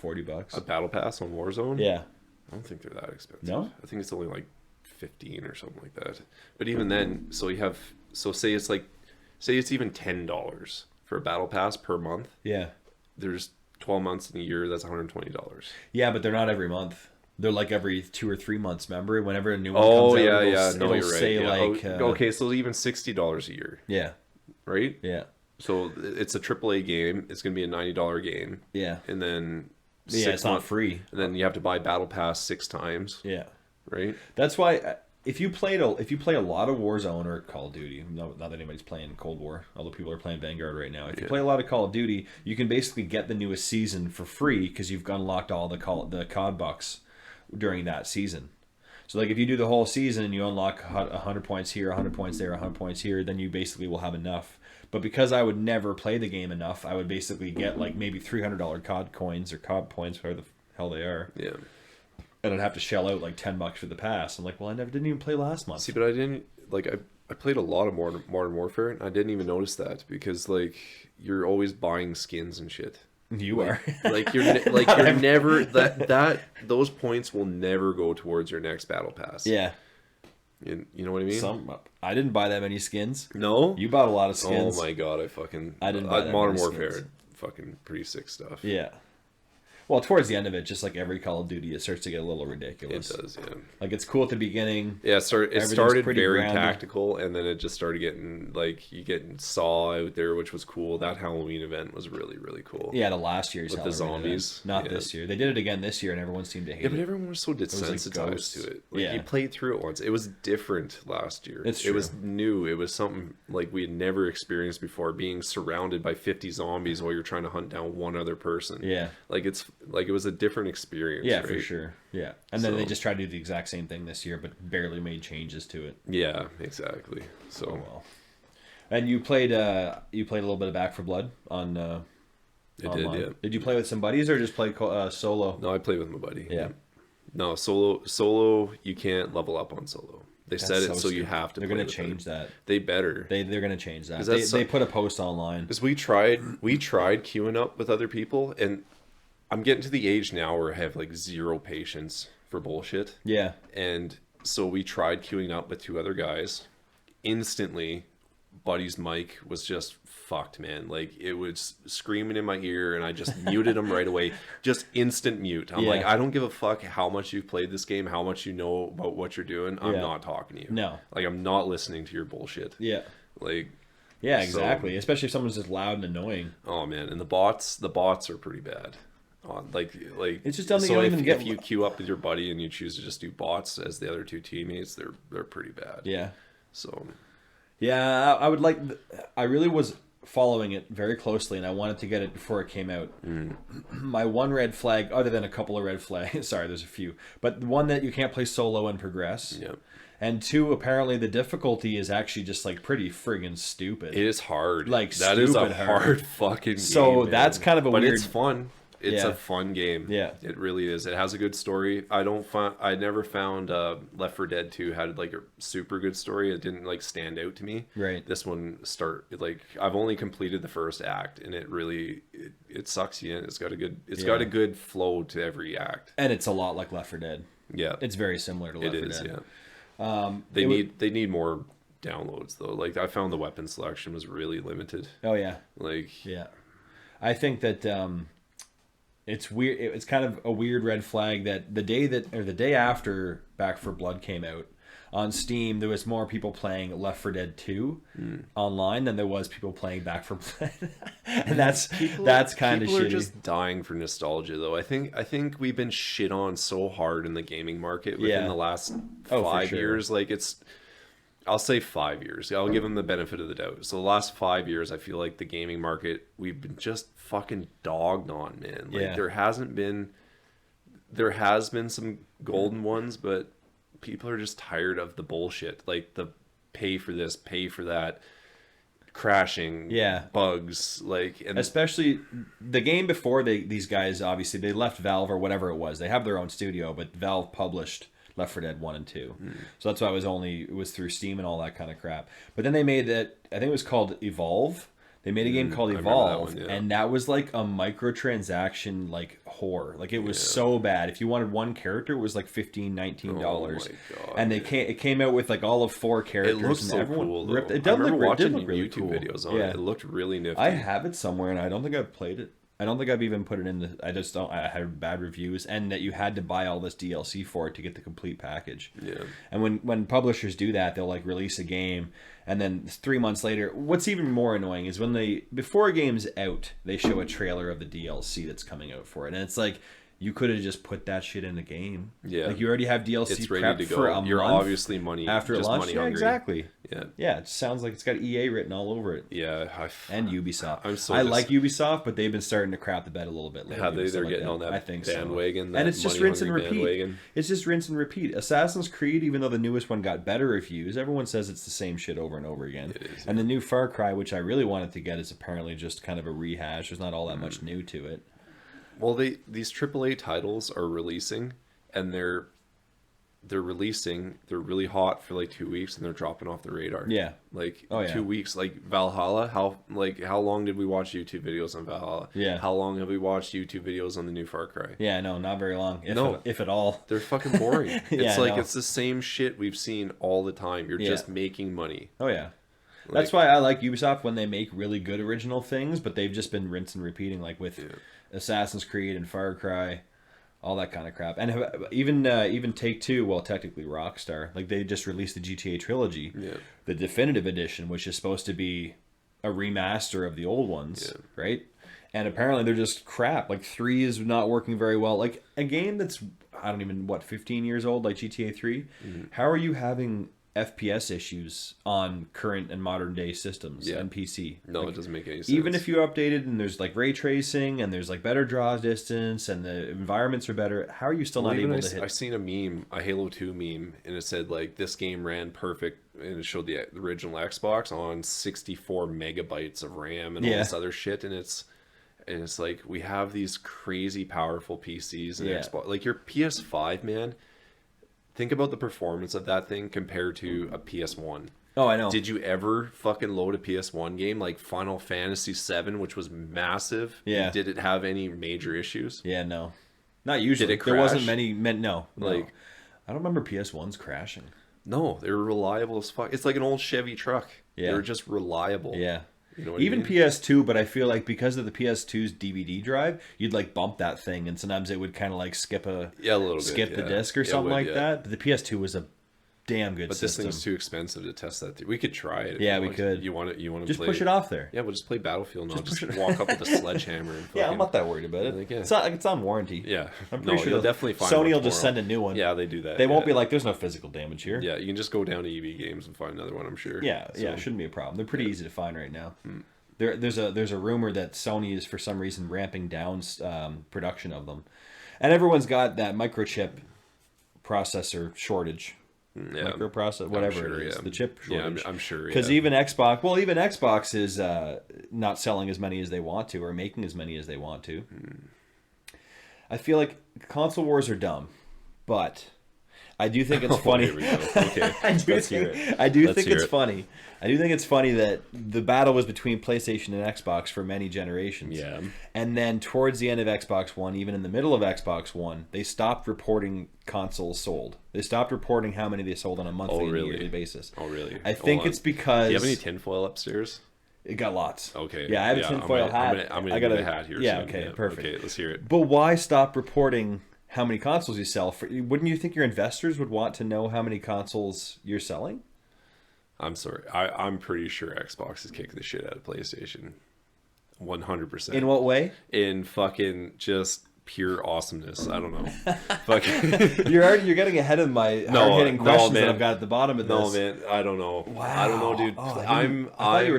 $40.
A battle pass on Warzone?
Yeah.
I don't think they're that expensive.
No?
I think it's only like 15 or something like that. But even then, say it's even $10 for a battle pass per month.
Yeah.
There's 12 months in a year, that's $120.
Yeah, but they're not every month. They're like every 2 or 3 months, remember? Whenever a new one comes out,
you're right.
say like...
okay, so even $60 a year.
Yeah.
Right?
Yeah.
So it's a AAA game. It's going to be a $90 game.
Yeah.
And then...
it's not free.
And then you have to buy Battle Pass 6 times.
Yeah.
Right? That's
why if you play a lot of Warzone or Call of Duty, not that anybody's playing Cold War, although people are playing Vanguard right now. If you play a lot of Call of Duty, you can basically get the newest season for free because you've unlocked all the COD bucks during that season. So like if you do the whole season and you unlock 100 points here, 100 points there, 100 points here, then you basically will have enough. But because I would never play the game enough, I would basically get like maybe $300 COD coins or COD points, whatever the hell they are.
Yeah.
And I'd have to shell out like $10 for the pass. I'm like, well, I didn't even play last month.
See, but I didn't I played a lot of Modern Warfare, and I didn't even notice that because like you're always buying skins and shit.
You are
you're never that those points will never go towards your next battle pass.
Yeah.
You know what I mean?
I didn't buy that many skins.
No,
you bought a lot of skins.
Oh my god, I didn't buy that Modern Warfare skins. Fucking pretty sick stuff.
Yeah. Well, towards the end of it, just like every Call of Duty, it starts to get a little ridiculous.
It does, yeah.
Like, it's cool at the beginning.
Yeah, it started very tactical, and then it just started getting, like, you getting Saw out there, which was cool. That Halloween event was really, really cool.
Yeah, the last year's
with
Halloween
the zombies.
Event. Not this year. They did it again this year, and everyone seemed to hate it.
Yeah, but everyone was so desensitized to it. Like, you played through it once. It was different last year.
It's true.
It was new. It was something, like, we had never experienced before, being surrounded by 50 zombies while you're trying to hunt down one other person.
Yeah.
Like, it was a different experience.
Yeah,
right?
for sure. Yeah, and then they just tried to do the exact same thing this year, but barely made changes to it.
Yeah, exactly. So
well. And you played a little bit of Back 4 Blood on.
I
online.
did. Yeah.
Did you play with some buddies or just play solo?
No, I played with my buddy.
Yeah.
No, solo. You can't level up on solo. They said it, so you have to.
They're going to change that.
They better.
They're going to change that. They put a post online.
Because we tried queuing up with other people, and I'm getting to the age now where I have like zero patience for bullshit.
Yeah.
And so we tried queuing up with 2 other guys. Instantly, buddy's mic was just fucked, man. Like, it was screaming in my ear, and I just muted him right away. Just instant mute. I'm like, I don't give a fuck how much you've played this game, how much you know about what you're doing. I'm not talking to you.
No.
Like, I'm not listening to your bullshit.
Yeah.
Like.
Yeah, exactly. So, especially if someone's just loud and annoying.
Oh man, and the bots are pretty bad. Like
it's just dumb that
so
you don't even get.
If you queue up with your buddy and you choose to just do bots as the other 2 teammates, they're pretty bad.
Yeah.
So.
Yeah, I really was following it very closely, and I wanted to get it before it came out. My one red flag, other than a couple of red flags, sorry, there's a few, but one that you can't play solo and progress.
Yep.
And 2, apparently the difficulty is actually just like pretty friggin' stupid.
It is hard.
Like,
that is a hard fucking game.
So that's kind of a
weird.
But
it's fun. It's a fun game.
Yeah,
it really is. It has a good story. I never found Left 4 Dead 2 had like a super good story. It didn't like stand out to me.
Right.
This one I've only completed the first act, and it sucks you in. It's got a good flow to every act.
And it's a lot like Left 4 Dead.
Yeah.
It's very similar to Left 4 Dead.
It is. Yeah. They need more downloads though. Like I found the weapon selection was really limited.
Oh yeah.
Like
yeah. I think that it's weird. It's kind of a weird red flag that the day after Back 4 Blood came out on Steam, there was more people playing Left 4 Dead 2 online than there was people playing Back 4 Blood. And that's kind of shitty. People are just
dying for nostalgia though. I think we've been shit on so hard in the gaming market within the last 5 years. Like I'll say 5 years. I'll give them the benefit of the doubt. So the last 5 years, I feel like the gaming market, we've been just fucking dogged on, man. Like there has been some golden ones, but people are just tired of the bullshit. Like the pay for this, pay for that, crashing, bugs, like, and
especially the game before these guys, obviously they left Valve or whatever it was. They have their own studio, but Valve published Left 4 Dead 1 and 2. So that's why it was through Steam and all that kind of crap. But then they made that, I think it was called Evolve. They made a game called Evolve, and that was like a microtransaction like whore. Like it was so bad. If you wanted one character, it was like $15, $19. Oh my God, and it came out with like all of 4 characters.
It looked
and
so
everyone
cool.
It did look
watching
really
YouTube
cool.
videos on it. It looked really nifty.
I have it somewhere, and I don't think I've played it. I don't think I've even put it in the... I had bad reviews, and that you had to buy all this DLC for it to get the complete package.
Yeah.
And when publishers do that, they'll like release a game, and then 3 months later... What's even more annoying is when before a game's out, they show a trailer of the DLC that's coming out for it. And it's like, you could have just put that shit in the game.
Yeah.
Like, you already have DLC
it's ready
prepped
to go.
for a
You're
month
obviously money...
after it launched. Yeah, exactly.
Yeah.
Yeah, it sounds like it's got EA written all over it.
Yeah.
And Ubisoft.
I
like Ubisoft, but they've been starting to crap the bed a little bit lately.
They're getting on that
I think
bandwagon.
So. And it's just rinse and repeat. It's just rinse and repeat. Assassin's Creed, even though the newest one got better reviews, everyone says it's the same shit over and over again.
It is,
and the new Far Cry, which I really wanted to get, is apparently just kind of a rehash. There's not all that much new to it.
Well, these AAA titles are releasing, and they're really hot for like 2 weeks, and they're dropping off the radar.
Yeah,
like 2 weeks. Like Valhalla, how long did we watch YouTube videos on Valhalla?
Yeah,
how long have we watched YouTube videos on the new Far Cry?
Yeah, no, not very long. If at all.
They're fucking boring. It's the same shit we've seen all the time. You're just making money.
Oh yeah. That's why I like Ubisoft when they make really good original things, but they've just been rinse and repeating, like with Assassin's Creed and Far Cry, all that kind of crap. And even Take-Two, well, technically Rockstar, like they just released the GTA Trilogy, the definitive edition, which is supposed to be a remaster of the old ones, right? And apparently they're just crap. Like 3 is not working very well. Like a game that's, 15 years old, like GTA 3, how are you having FPS issues on current and modern day systems and PC?
No, it doesn't make any sense.
Even if you updated and there's like ray tracing and there's like better draw distance and the environments are better, how are you still not able to hit?
I've seen a meme, a Halo 2 meme, and it said like this game ran perfect, and it showed the original Xbox on 64 megabytes of RAM and all this other shit, and it's like we have these crazy powerful PCs and Xbox, like your PS5, man. Think about the performance of that thing compared to a PS1.
Oh, I know.
Did you ever fucking load a PS1 game like Final Fantasy VII, which was massive?
Yeah.
Did it have any major issues?
Yeah, no. Not usually.
Did it crash?
There wasn't many. No.
Like,
I don't remember PS1s crashing.
No, they were reliable as fuck. It's like an old Chevy truck.
Yeah.
They were just reliable.
Yeah.
You know what
Even
I mean?
PS2, but I feel like because of the PS2's DVD drive, you'd like bump that thing, and sometimes it would kind of like skip the disc or something like that. But the PS2 was a damn good system.
But this thing's too expensive to test that. We could try it.
Yeah, we could.
You want to
just push it off there?
Yeah, we'll just play Battlefield and just walk up with a sledgehammer. And
yeah, I'm not that worried about it.
Like,
it's on warranty.
Yeah,
I'm pretty sure
you'll definitely find
Sony will just send a new one.
Yeah, they do that.
They won't be like, there's no physical damage here.
Yeah, you can just go down to EB Games and find another one, I'm sure.
Yeah, it shouldn't be a problem. They're pretty easy to find right now. There's a rumor that Sony is for some reason ramping down production of them, and everyone's got that microchip processor shortage. Microprocessor, whatever it is, the chip shortage.
Yeah, I'm sure.
Because even Xbox is not selling as many as they want to, or making as many as they want to. I feel like console wars are dumb, but I do think it's funny.
Here we go. Okay.
I do think it's funny. I do think it's funny that the battle was between PlayStation and Xbox for many generations.
Yeah.
And then towards the end of Xbox One, even in the middle of Xbox One, they stopped reporting consoles sold. They stopped reporting how many they sold on a monthly and yearly basis.
Oh, really?
I think it's because...
Do you have any tinfoil upstairs?
It got lots.
Okay.
Yeah, I have a tinfoil hat.
I'm gonna get a hat here.
Yeah,
soon.
okay, perfect.
Okay, let's hear it.
But why stop reporting how many consoles you sell? Wouldn't you think your investors would want to know how many consoles you're selling?
I'm sorry. I'm pretty sure Xbox is kicking the shit out of PlayStation. 100%.
In what way?
In fucking just pure awesomeness. I don't know. Fucking.
You're getting ahead of my hard-hitting questions that I've got at the bottom of this.
No, man. I don't know.
Wow.
I don't know, dude.
Oh,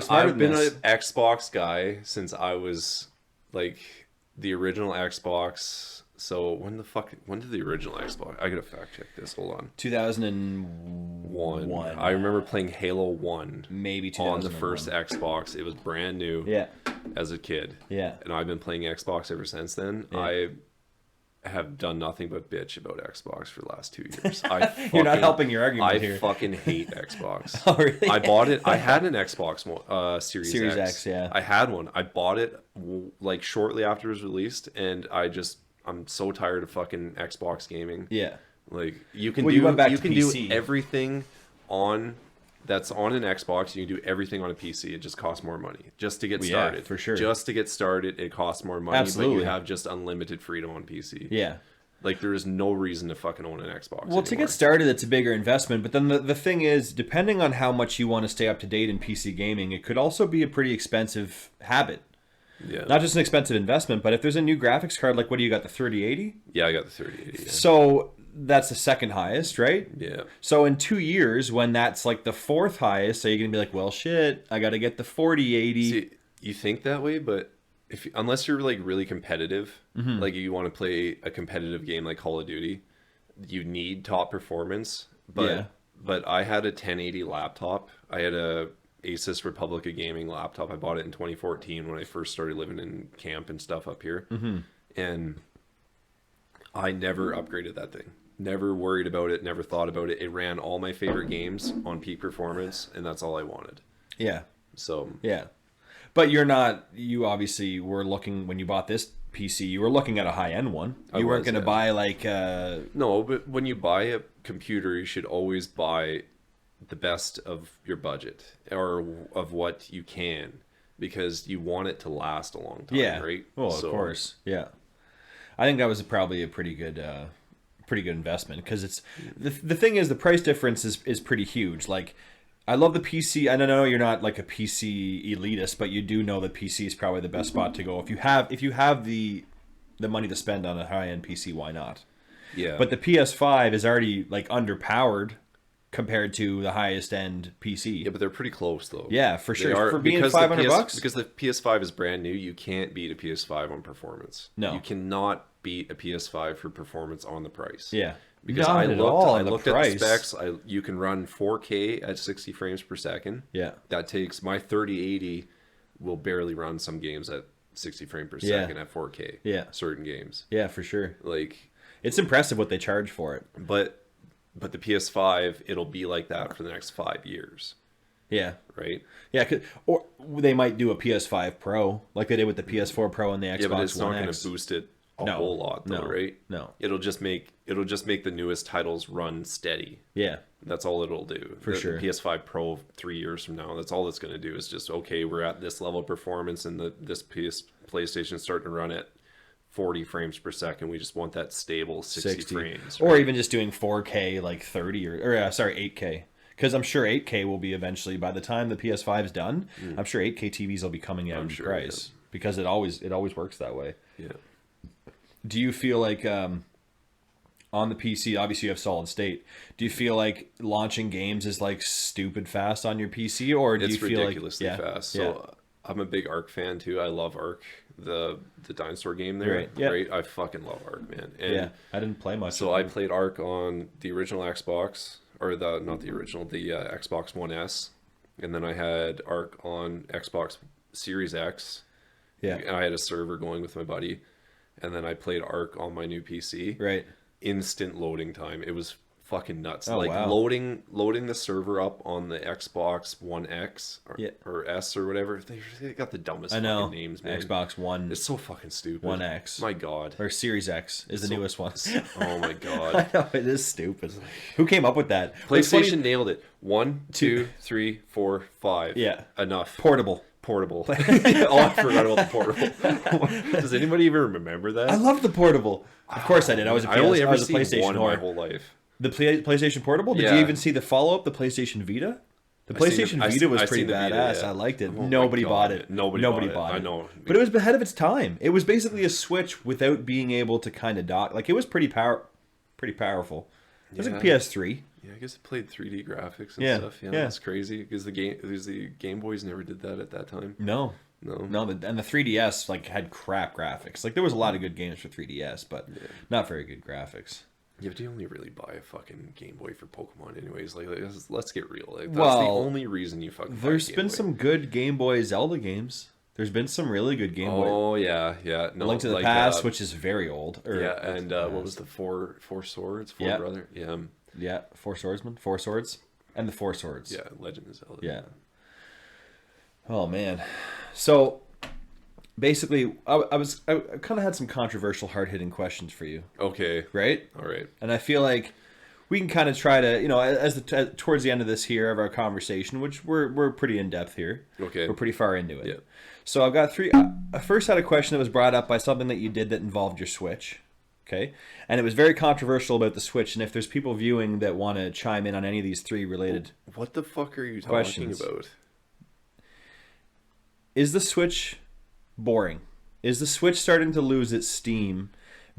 I've
been an Xbox guy since I was like the original Xbox. So when did the original Xbox? I gotta fact check this. Hold on.
2001.
I remember playing Halo 1.
Maybe 2001.
On the first Xbox. It was brand new.
Yeah.
As a kid.
Yeah.
And I've been playing Xbox ever since then. Yeah. I have done nothing but bitch about Xbox for the last 2 years.
You're not helping your argument here.
I fucking hate Xbox.
Oh, really?
I bought it. I had an Xbox Series
X. Yeah.
I had one. I bought it like shortly after it was released, and I'm so tired of fucking Xbox gaming.
Yeah.
Like you can do everything that's on an Xbox. You can do everything on a PC. It just costs more money just to get started.
Yeah, for sure.
Just to get started, it costs more money.
Absolutely.
But you have just unlimited freedom on PC.
Yeah.
Like there is no reason to fucking own an Xbox.
Well, to get started, it's a bigger investment. But then the thing is, depending on how much you want to stay up to date in PC gaming, it could also be a pretty expensive habit.
Yeah.
Not just an expensive investment, but if there's a new graphics card, like what do you got, the 3080?
Yeah, I got the 3080. Yeah.
So that's the second highest, right?
Yeah.
So in 2 years, when that's like the fourth highest, so you're going to be like, well, shit, I got to get the 4080.
See, you think that way, but unless you're like really competitive, like you want to play a competitive game like Call of Duty, you need top performance. But I had a 1080 laptop. I had a Asus Republica gaming laptop. I bought it in 2014 when I first started living in camp and stuff up here. And I never upgraded that thing. Never worried about it, never thought about it. It ran all my favorite games on peak performance, and that's all I wanted. Yeah. So.
Yeah. But you obviously were looking, when you bought this PC, you were looking at a high-end one. You weren't going to buy like...
No, but when you buy a computer, you should always buy the best of your budget or of what you can, because you want it to last a long time, right?
Well, of course. Yeah. I think that was probably a pretty good investment, because it's the thing is, the price difference is pretty huge. Like, I love the PC. I don't know, you're not like a PC elitist, but you do know that PC is probably the best spot to go if you have the money to spend on a high-end PC. Why not?
Yeah.
But the PS5 is already like underpowered compared to the highest end PC.
Yeah, but they're pretty close though.
Yeah, for sure. For being $500,
because the PS5 is brand new, you can't beat a PS5 on performance.
No,
you cannot beat a PS5 for performance on the price.
Yeah,
because I looked at the specs. You can run 4K at 60 frames per second.
Yeah,
that takes my 3080 will barely run some games at 60 frames per second at 4K.
Yeah,
certain games.
Yeah, for sure.
Like,
it's impressive what they charge for it.
But the PS5, it'll be like that for the next 5 years.
Yeah.
Right?
Yeah, or they might do a PS5 Pro, like they did with the PS4 Pro and the Xbox One X.
Yeah, but it's not going to boost it a whole lot, though, right?
No.
It'll just make the newest titles run steady.
Yeah.
That's all it'll do.
For sure.
The PS5 Pro 3 years from now, that's all it's going to do is just, okay, we're at this level of performance, and this PlayStation is starting to run at 40 frames per second. We just want that stable 60 frames.
Right? Or even just doing 4K, like 30 or 8K. Because I'm sure 8K will be eventually, by the time the PS5 is done, I'm sure 8K TVs will be coming out in price. Because it always works that way.
Yeah.
Do you feel like on the PC, obviously you have solid state, do you feel like launching games is like stupid fast on your PC, or do you feel like
ridiculously fast? So I'm a big Ark fan too. I love Ark, the dinosaur game there.
Right. Yeah.
Right? I fucking love Ark, man. And
I didn't play much.
So I played Ark on the original Xbox, or the Xbox One S, and then I had Ark on Xbox Series X.
Yeah.
And I had a server going with my buddy, and then I played Ark on my new PC.
Right.
Instant loading time. It was fucking nuts.
Oh,
like
wow.
loading the server up on the Xbox One X or S or whatever. They got the dumbest fucking names, man.
Xbox One.
It's so fucking stupid.
One X.
My God.
Or Series X is the newest one.
Oh my God.
I know, it is stupid. Who came up with that?
PlayStation nailed it. 1, 2, 3, 4, 5.
Yeah.
Enough.
Portable.
Oh, I forgot about the portable. Does anybody even remember that?
I love the portable. Of course I did. I was a
only ever
seen
seen one in
whore.
my whole life.
The PlayStation Portable? Did you even see the follow-up, the PlayStation Vita? The PlayStation Vita was pretty badass. Vita, yeah. I liked it.
Oh
nobody bought it.
Nobody bought it. I know.
But it was ahead of its time. It was basically a Switch without being able to kind of dock. Like, it was pretty powerful. It was like PS3.
Yeah, I guess it played 3D graphics and stuff. Yeah, that's crazy. Because the Game Boys never did that at that time.
No. And the 3DS like had crap graphics. Like there was a lot of good games for 3DS, but not very good graphics.
Yeah, but you only really buy a fucking Game Boy for Pokemon anyways. Like let's get real. Like, that's the only reason you fucking buy a Game Boy.
Some good Game Boy Zelda games. There's been some really good Game Boy.
Oh yeah. No,
Link to the Past, which is very old.
And what was the Four Swords? Brother? Yeah.
Yeah, Four Swordsmen, Four Swords, and the Four Swords.
Yeah, Legend of Zelda.
Yeah. Oh man, so basically, I kind of had some controversial, hard-hitting questions for you.
Okay.
Right.
All right.
And I feel like we can kind of try to, as towards the end of this here of our conversation, which we're pretty in depth here.
Okay.
We're pretty far into it.
Yeah.
So I've got three. I first had a question that was brought up by something that you did that involved your Switch. Okay. And it was very controversial about the Switch. And if there's people viewing that want to chime in on any of these three related
what the fuck are you
talking
about?
Is the Switch boring? Is the Switch starting to lose its steam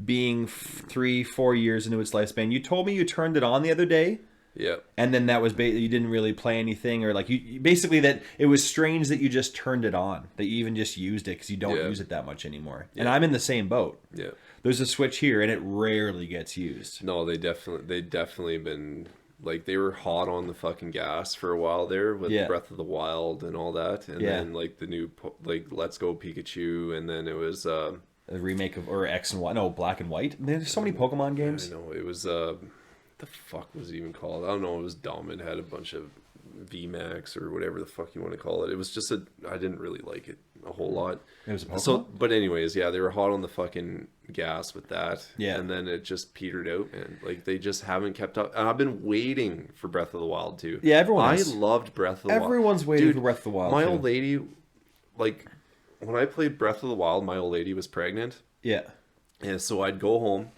being 3-4 years into its lifespan? You told me you turned it on the other day.
Yeah.
And then that was you didn't really play anything, or like you basically that it was strange that you just turned it on, that you even just used it because you don't use it that much anymore. Yeah. And I'm in the same boat.
Yeah.
There's a Switch here, and it rarely gets used.
No, they definitely been like they were hot on the fucking gas for a while there with Breath of the Wild and all that, and then like the new like Let's Go Pikachu, and then it was a
remake of X and Y, no Black and White. There's so many Pokemon games.
I know it was the fuck was it even called? I don't know. It was dumb. It had a bunch of VMAX or whatever the fuck you want to call it. It was just I didn't really like it a whole lot.
It was a Pokemon?
So, but anyways, yeah, they were hot on the fucking gas with that.
Yeah.
And then it just petered out, and like they just haven't kept up. And I've been waiting for Breath of the Wild too.
Yeah, everyone.
I loved Breath of the Wild.
Everyone's waiting for Breath of the Wild.
My old lady, like when I played Breath of the Wild, my old lady was pregnant.
Yeah.
And so I'd go home,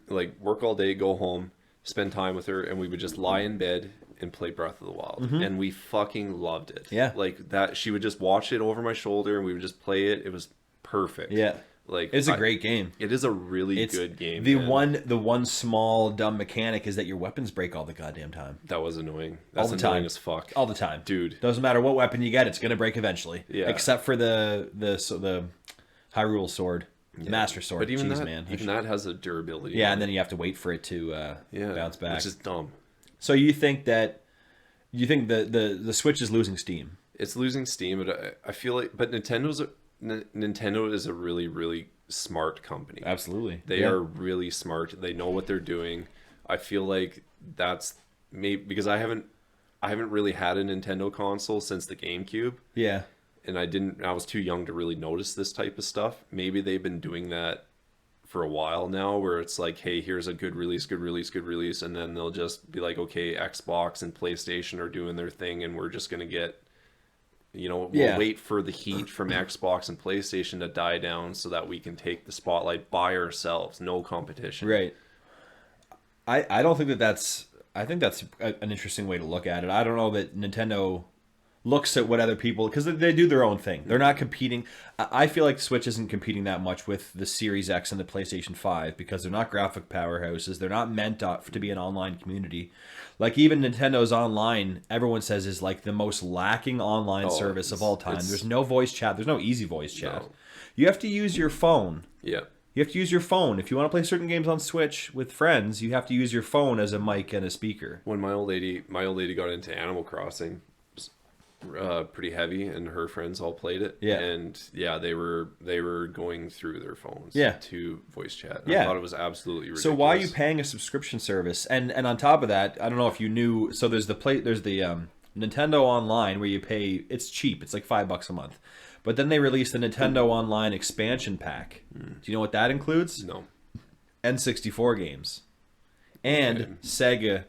like work all day, go home, spend time with her, and we would just lie in bed and play Breath of the Wild. Mm-hmm. And we fucking loved it.
Yeah.
Like that, she would just watch it over my shoulder and we would just play it. It was perfect.
Yeah.
Like
it's a great game.
It is a really good game.
The one small dumb mechanic is that your weapons break all the goddamn time.
That was annoying. That's
all the
annoying
time.
As fuck.
All the time.
Dude.
Doesn't matter what weapon you get, it's gonna break eventually.
Yeah.
Except for the Hyrule sword. The Master Sword.
But even
Jeez,
that has a durability.
Yeah, and then you have to wait for it to bounce back.
Which is dumb.
So you think the Switch is losing steam?
It's losing steam, but I feel like Nintendo is a really, really smart company.
Absolutely.
They are really smart. They know what they're doing. I feel like that's maybe because I haven't really had a Nintendo console since the GameCube.
Yeah.
And I was too young to really notice this type of stuff. Maybe they've been doing that for a while now, where it's like, hey, here's a good release, and then they'll just be like, okay, Xbox and PlayStation are doing their thing, and we're just gonna get, we'll wait for the heat from Xbox and PlayStation to die down so that we can take the spotlight by ourselves, no competition.
Right. I don't think that's. I think that's an interesting way to look at it. I don't know that Nintendo looks at what other people, because they do their own thing. They're not competing. I feel like Switch isn't competing that much with the Series X and the PlayStation 5 because they're not graphic powerhouses. They're not meant to be an online community. Like even Nintendo's online, everyone says is like the most lacking online service of all time. There's no voice chat. There's no easy voice chat. No. You have to use your phone.
Yeah.
You have to use your phone. If you want to play certain games on Switch with friends, you have to use your phone as a mic and a speaker.
When my old lady got into Animal Crossing, pretty heavy, and her friends all played it.
Yeah.
And yeah, they were going through their phones to voice chat. And I thought it was absolutely ridiculous.
So why are you paying a subscription service? And on top of that, I don't know if you knew, so there's the Nintendo Online where you pay, it's cheap, it's like $5 a month. But then they released the Nintendo Online expansion pack. Do you know what that includes?
No.
N64 games. And Sega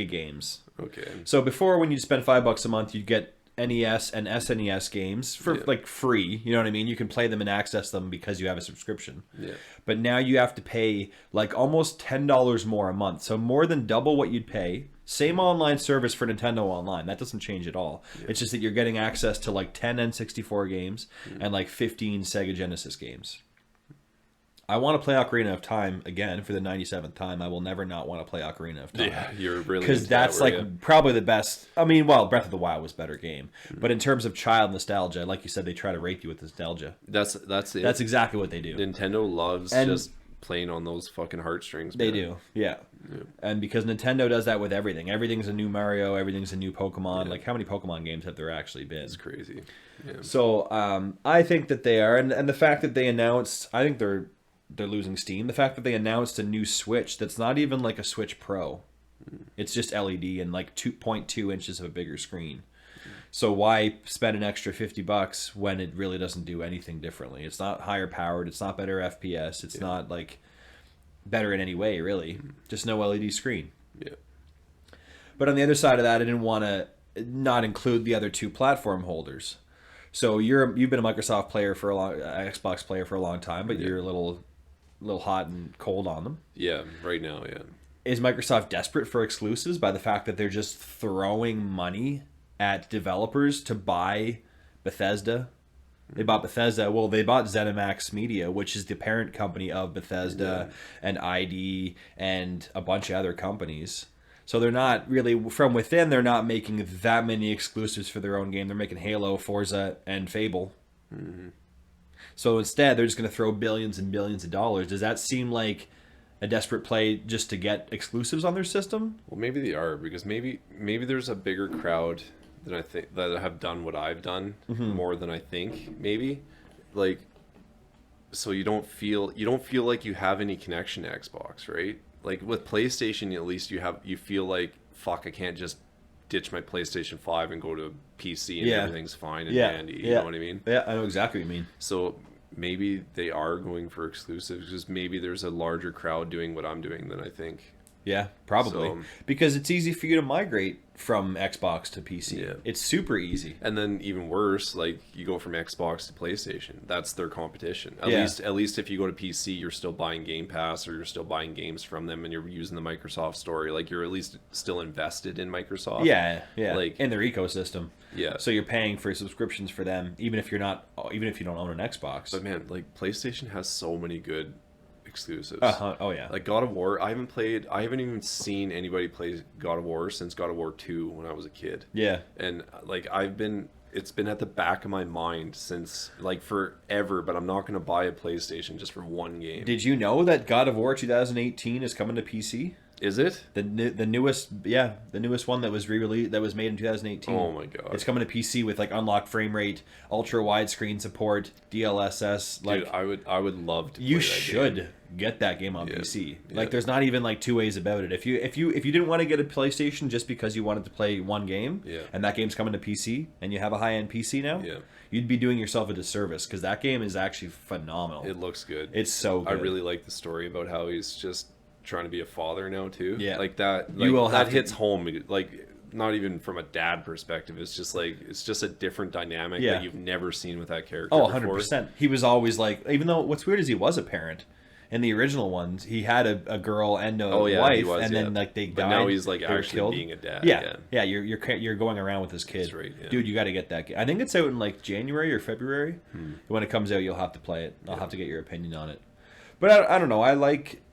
games.
Okay.
So before, when you spend $5 a month, you'd get NES and SNES games for like free. You know what I mean? You can play them and access them because you have a subscription.
Yeah.
But now you have to pay like almost $10 more a month. So more than double what you'd pay. Same online service for Nintendo Online. That doesn't change at all. Yeah. It's just that you're getting access to like 10 N64 games and like 15 Sega Genesis games. I want to play Ocarina of Time again for the 97th time. I will never not want to play Ocarina of Time.
Yeah, you're really,
because that's like probably the best. I mean, well, Breath of the Wild was a better game, but in terms of child nostalgia, like you said, they try to rape you with nostalgia.
That's it.
That's exactly what they do.
Nintendo loves just playing on those fucking heartstrings.
They do, yeah. And because Nintendo does that with everything. Everything's a new Mario. Everything's a new Pokemon. Like, how many Pokemon games have there actually been?
It's crazy. Yeah.
So I think that they are, and the fact that they announced, I think they're losing steam. The fact that they announced a new Switch that's not even like a Switch Pro. It's just LED and like 2.2 inches of a bigger screen. So why spend an extra $50 when it really doesn't do anything differently? It's not higher powered. It's not better FPS. It's not like better in any way, really. Just no LED screen.
Yeah.
But on the other side of that, I didn't want to not include the other two platform holders. So you've been a Microsoft player for a long, Xbox player for a long time, but you're a little hot and cold on them.
Yeah, right now, yeah.
Is Microsoft desperate for exclusives by the fact that they're just throwing money at developers to buy Bethesda? They bought Bethesda. Well, they bought ZeniMax Media, which is the parent company of Bethesda and ID and a bunch of other companies. So they're not really, from within, they're not making that many exclusives for their own game. They're making Halo, Forza, and Fable. Mm-hmm. So instead, they're just going to throw billions and billions of dollars. Does that seem like a desperate play just to get exclusives on their system?
Well, maybe they are, because maybe there's a bigger crowd than I think that have done what I've done more than I think. Maybe, like, so you don't feel like you have any connection to Xbox, right? Like with PlayStation, at least you feel like, fuck, I can't just ditch my PlayStation 5 and go to PC and everything's fine and dandy. You know what I mean?
Yeah, I know exactly what you mean.
So maybe they are going for exclusives because maybe there's a larger crowd doing what I'm doing than I think.
Yeah, probably. Because it's easy for you to migrate from Xbox to PC. Yeah. It's super easy.
And then even worse, like you go from Xbox to PlayStation. That's their competition. At least if you go to PC, you're still buying Game Pass or you're still buying games from them and you're using the Microsoft Store. Like you're at least still invested in Microsoft.
Yeah. Like in their ecosystem.
Yeah.
So you're paying for subscriptions for them, even if you don't own an Xbox.
But man, like PlayStation has so many good exclusives.
Oh yeah.
Like God of War, I haven't even seen anybody play God of War since God of War 2 when I was a kid.
Yeah.
And like it's been at the back of my mind since like forever, but I'm not going to buy a PlayStation just for one game.
Did you know that God of War 2018 is coming to PC?
Is it?
The newest one that was re-released, that was made in 2018.
Oh my god.
It's coming to PC with like unlocked frame rate, ultra widescreen support, DLSS. Like,
dude, I would love to play
you
that
should
game.
Get that game on PC.
Yeah.
Like there's not even like two ways about it. If you didn't want to get a PlayStation just because you wanted to play one game, and that game's coming to PC and you have a high-end PC now, you'd be doing yourself a disservice because that game is actually phenomenal.
It looks good.
It's so good.
I really like the story about how he's just trying to be a father now too.
Yeah.
Like that hits home, like not even from a dad perspective. It's just a different dynamic that you've never seen with that character.
Oh, 100%. He was always like, even though what's weird is he was a parent. In the original ones, he had a girl and a wife, then like they died.
But now he's like actually
killed.
being a dad.
Yeah. You're going around with this kid.
That's right, yeah.
Dude, you got to get that. I think it's out in like January or February. When it comes out, you'll have to play it. I'll have to get your opinion on it. But I don't know. I like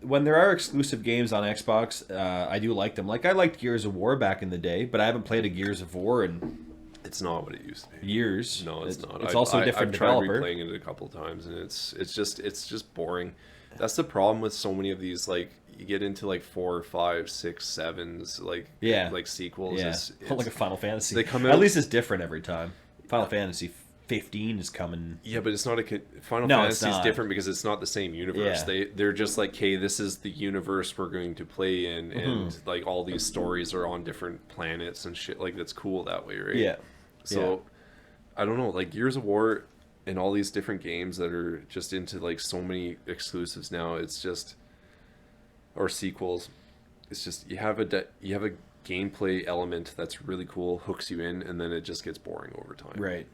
when there are exclusive games on Xbox. I do like them. Like I liked Gears of War back in the day, but I haven't played a Gears of War in.
It's not what it used to be.
Years.
No, it's not.
It's also a different developer.
I've tried replaying it a couple of times, and it's just boring. That's the problem with so many of these. Like you get into like 4, 5, 6, 7s, like sequels.
Yeah,
It's
like a Final Fantasy.
They come out,
at least it's different every time. Final Fantasy 15 is coming.
Yeah, but it's not Final Fantasy is different because it's not the same universe. They're just like, hey, this is the universe we're going to play in, and like all these stories are on different planets and shit. Like that's cool that way, right?
Yeah.
So I don't know, like Gears of War and all these different games that are just into like so many exclusives now. It's just, or sequels. It's just you have a gameplay element that's really cool, hooks you in, and then it just gets boring over time.
Right.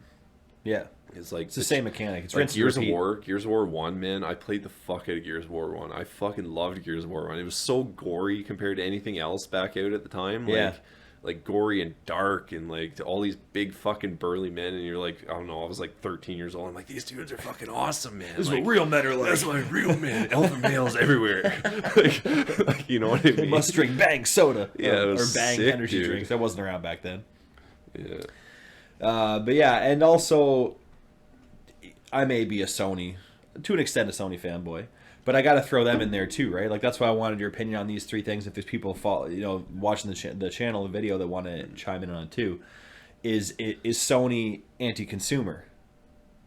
Yeah.
It's like
it's the same mechanic. It's
like Gears of War 1, man. I played the fuck out of Gears of War 1. I fucking loved Gears of War 1. It was so gory compared to anything else back out at the time. Like gory and dark and like all these big fucking burly men, and you're like, I don't know, I was like 13 years old. I'm like, these dudes are fucking awesome, man.
This is
like,
what real men are like.
That's what real men. Alpha males everywhere. like, you know what I mean?
They must drink Bang soda.
Yeah,
or Bang
sick,
energy
dude.
drinks. That wasn't around back then.
Yeah.
But yeah, and also, I may be to an extent, a Sony fanboy, but I got to throw them in there too, right? Like that's why I wanted your opinion on these three things. If there's people watching the channel, the video that want to chime in on it too, is Sony anti-consumer?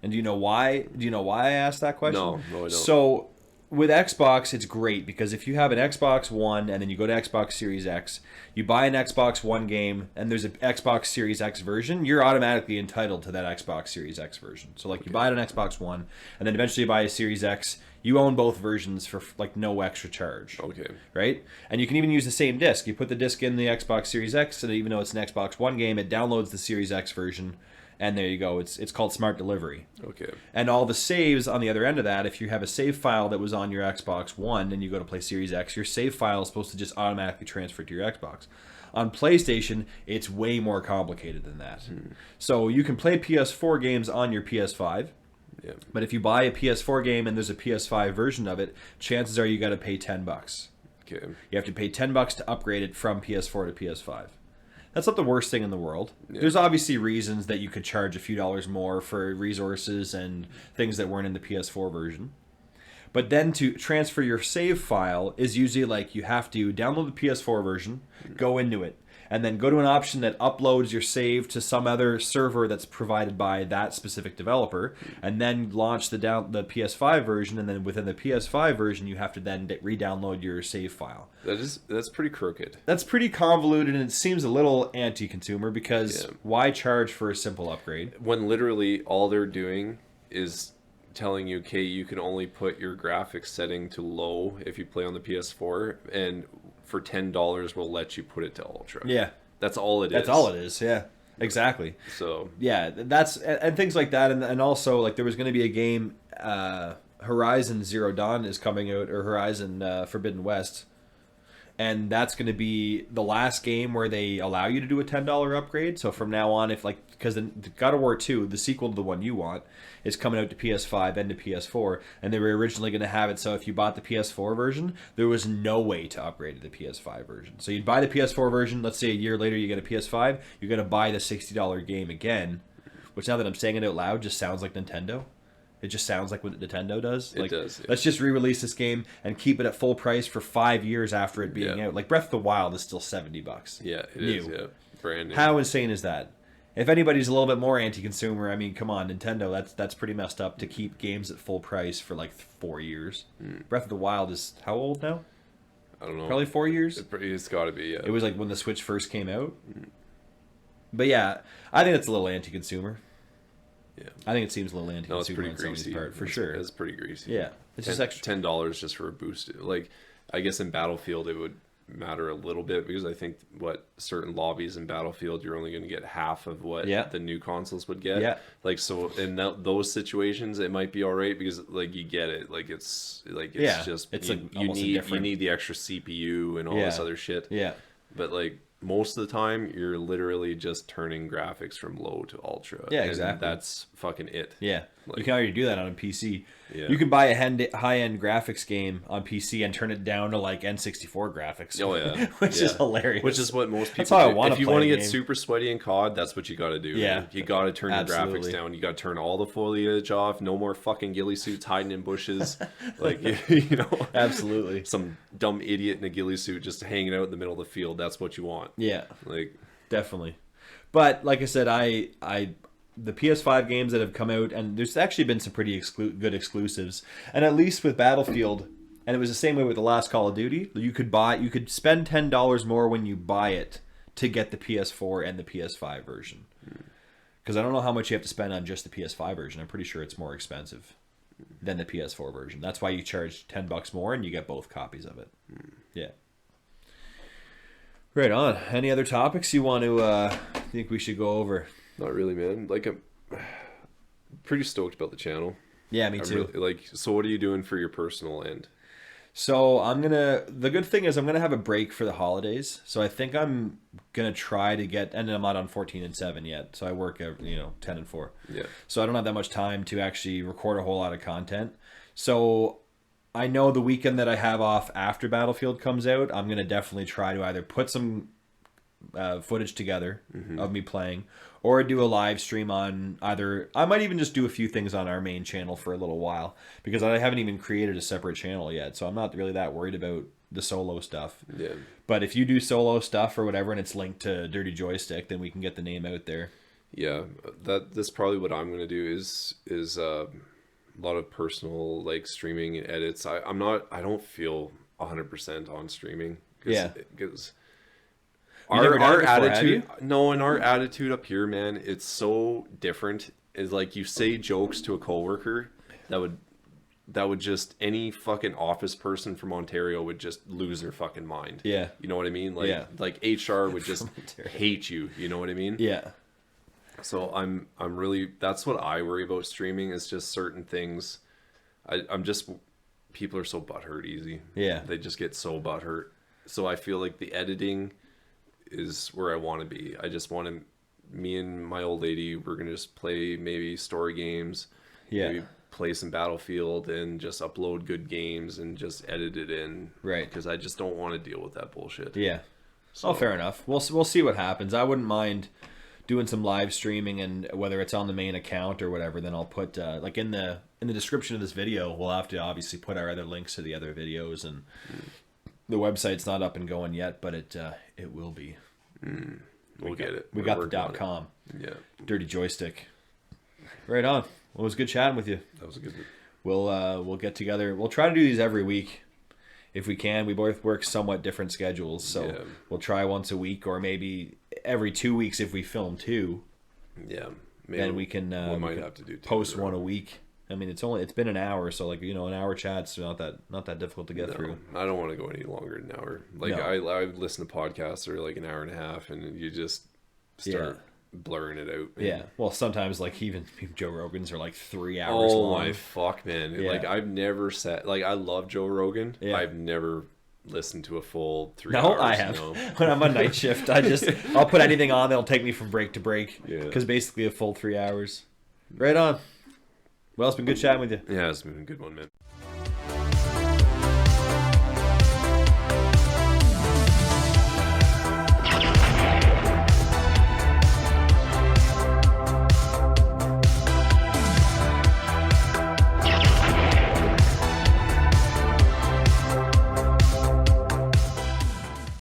And do you know why? Do you know why I asked that question?
No, I don't.
So with Xbox, it's great because if you have an Xbox One and then you go to Xbox Series X, you buy an Xbox One game and there's an Xbox Series X version, you're automatically entitled to that Xbox Series X version. So like you buy it on Xbox One and then eventually you buy a Series X, you own both versions for like no extra charge.
Okay.
Right? And you can even use the same disc. You put the disc in the Xbox Series X, and even though it's an Xbox One game, it downloads the Series X version. And there you go. It's called Smart Delivery.
Okay.
And all the saves on the other end of that, if you have a save file that was on your Xbox One and you go to play Series X, your save file is supposed to just automatically transfer to your Xbox. On PlayStation, it's way more complicated than that. So you can play PS4 games on your PS5.
Yeah.
But if you buy a PS4 game and there's a PS5 version of it, chances are you got to pay $10.
Okay.
You have to pay $10 to upgrade it from PS4 to PS5. That's not the worst thing in the world.
Yeah.
There's obviously reasons that you could charge a few dollars more for resources and things that weren't in the PS4 version. But then to transfer your save file is usually like you have to download the PS4 version, go into it, and then go to an option that uploads your save to some other server that's provided by that specific developer, and then launch the PS5 version, and then within the PS5 version you have to then re-download your save file.
That's pretty crooked.
That's pretty convoluted, and it seems a little anti-consumer because why charge for a simple upgrade?
When literally all they're doing is telling you, okay, you can only put your graphics setting to low if you play on the PS4, and for $10 we'll let you put it to ultra.
Yeah.
That's all it is.
That's all it is, yeah. Exactly.
So
yeah, that's and things like that, and also like there was going to be a game, Horizon Zero Dawn is coming out, or Horizon Forbidden West, and that's going to be the last game where they allow you to do a $10 upgrade. So from now on, if like, because the God of War 2, the sequel to the one you want, is coming out to PS5 and to PS4, and they were originally going to have it so if you bought the PS4 version, there was no way to upgrade to the PS5 version. So you'd buy the PS4 version, let's say a year later you get a PS5, you're going to buy the $60 game again, which now that I'm saying it out loud just sounds like Nintendo. It just sounds like what Nintendo does.
It does. Yeah.
Let's just re-release this game and keep it at full price for 5 years after it being out. Like Breath of the Wild is still $70.
Yeah, it is. Yeah, brand new.
How insane is that? If anybody's a little bit more anti-consumer, I mean, come on, Nintendo. That's pretty messed up to keep games at full price for like 4 years. Breath of the Wild is how old now?
I don't know.
Probably 4 years.
It's got to be. Yeah.
It was like when the Switch first came out. But yeah, I think it's a little anti-consumer.
Yeah,
I think it seems a little anti-consumer
no, it's pretty greasy.
Part, for sure.
It's pretty greasy.
Yeah, it's just extra
$10 just for a boost. Like, I guess in Battlefield it would matter a little bit because I think certain lobbies in Battlefield you're only going to get half of what the new consoles would get.
Yeah, like
so in those situations it might be all right because like you get it. Like it's just
it's
you need the extra CPU and all this other shit.
Yeah,
but like. Most of the time, you're literally just turning graphics from low to ultra.
Yeah, exactly.
And that's fucking it.
Yeah.
Like,
you can already do that on a PC.
Yeah.
You can buy a high-end graphics game on PC and turn it down to like N64 graphics.
Oh yeah,
which is hilarious.
Which is what most people
that's how
do.
I want
if
to
you
play
want to
a
get
game.
super sweaty in COD, that's what you got to do.
Yeah,
man. You got to turn your graphics down. You got to turn all the foliage off. No more fucking ghillie suits hiding in bushes. Like you know,
absolutely.
Some dumb idiot in a ghillie suit just hanging out in the middle of the field. That's what you want.
Yeah,
like
definitely. But like I said, the PS5 games that have come out, and there's actually been some pretty good exclusives. And at least with Battlefield, and it was the same way with the last Call of Duty, you could spend $10 more when you buy it to get the PS4 and the PS5 version. Because I don't know how much you have to spend on just the PS5 version. I'm pretty sure it's more expensive than the PS4 version. That's why you charge $10 more and you get both copies of it. Yeah. Right on. Any other topics you want to think we should go over?
Not really, man. Like, I'm pretty stoked about the channel.
Yeah, me too.
Really, so what are you doing for your personal end?
So the good thing is I'm going to have a break for the holidays. So I think I'm going to try to get, and I'm not on 14 and 7 yet. So I work, 10 and 4.
Yeah.
So I don't have that much time to actually record a whole lot of content. So I know the weekend that I have off after Battlefield comes out, I'm going to definitely try to either put some footage together of me playing, or do a live stream on either. I might even just do a few things on our main channel for a little while, because I haven't even created a separate channel yet, so I'm not really that worried about the solo stuff.
Yeah.
But if you do solo stuff or whatever and it's linked to Dirty Joystick, then we can get the name out there.
Yeah, that's probably what I'm gonna do is a lot of personal like streaming and edits. I don't feel 100% on streaming. Because our attitude, our attitude up here, man, it's so different. Is like you say jokes to a coworker that would just, any fucking office person from Ontario would just lose their fucking mind.
Yeah,
you know what I mean? Like HR would just hate you. You know what I mean?
Yeah.
So I'm really, that's what I worry about streaming, is just certain things. I'm just, people are so butthurt easy.
Yeah,
they just get so butthurt. So I feel like the editing is where I want to be. I just want to, me and my old lady, we're gonna just play maybe story games, maybe play some Battlefield and just upload good games and just edit it in,
right?
Because I just don't want to deal with that bullshit.
Yeah. So, fair enough. We'll see what happens. I wouldn't mind doing some live streaming, and whether it's on the main account or whatever, then I'll put like in the description of this video, we'll have to obviously put our other links to the other videos, and the website's not up and going yet, but it will be.
We'll get it.
We got the .com.
Yeah.
Dirty Joystick. Right on. Well, it was good chatting with you.
That was a good one.
We'll get together. We'll try to do these every week if we can. We both work somewhat different schedules, so we'll try once a week, or maybe every 2 weeks if we film 2.
Yeah. Maybe
then we can
we might have to do 2
post 1 a week. I mean, it's been an hour, so like, an hour chat's not that difficult to get through.
I don't want to go any longer than an hour. Like I listen to podcasts that are like an hour and a half, and you just start blurring it out.
Yeah. Well, sometimes like even Joe Rogan's are like 3 hours long.
Oh my fuck, man! Yeah. Like I've never I love Joe Rogan. Yeah. I've never listened to a full 3 hours.
No, I have. When I'm on night shift, I'll put anything on that'll take me from break to break. Yeah. Because basically a full 3 hours. Right on. Well, it's been good chatting with you.
Yeah, it's been a good one, man.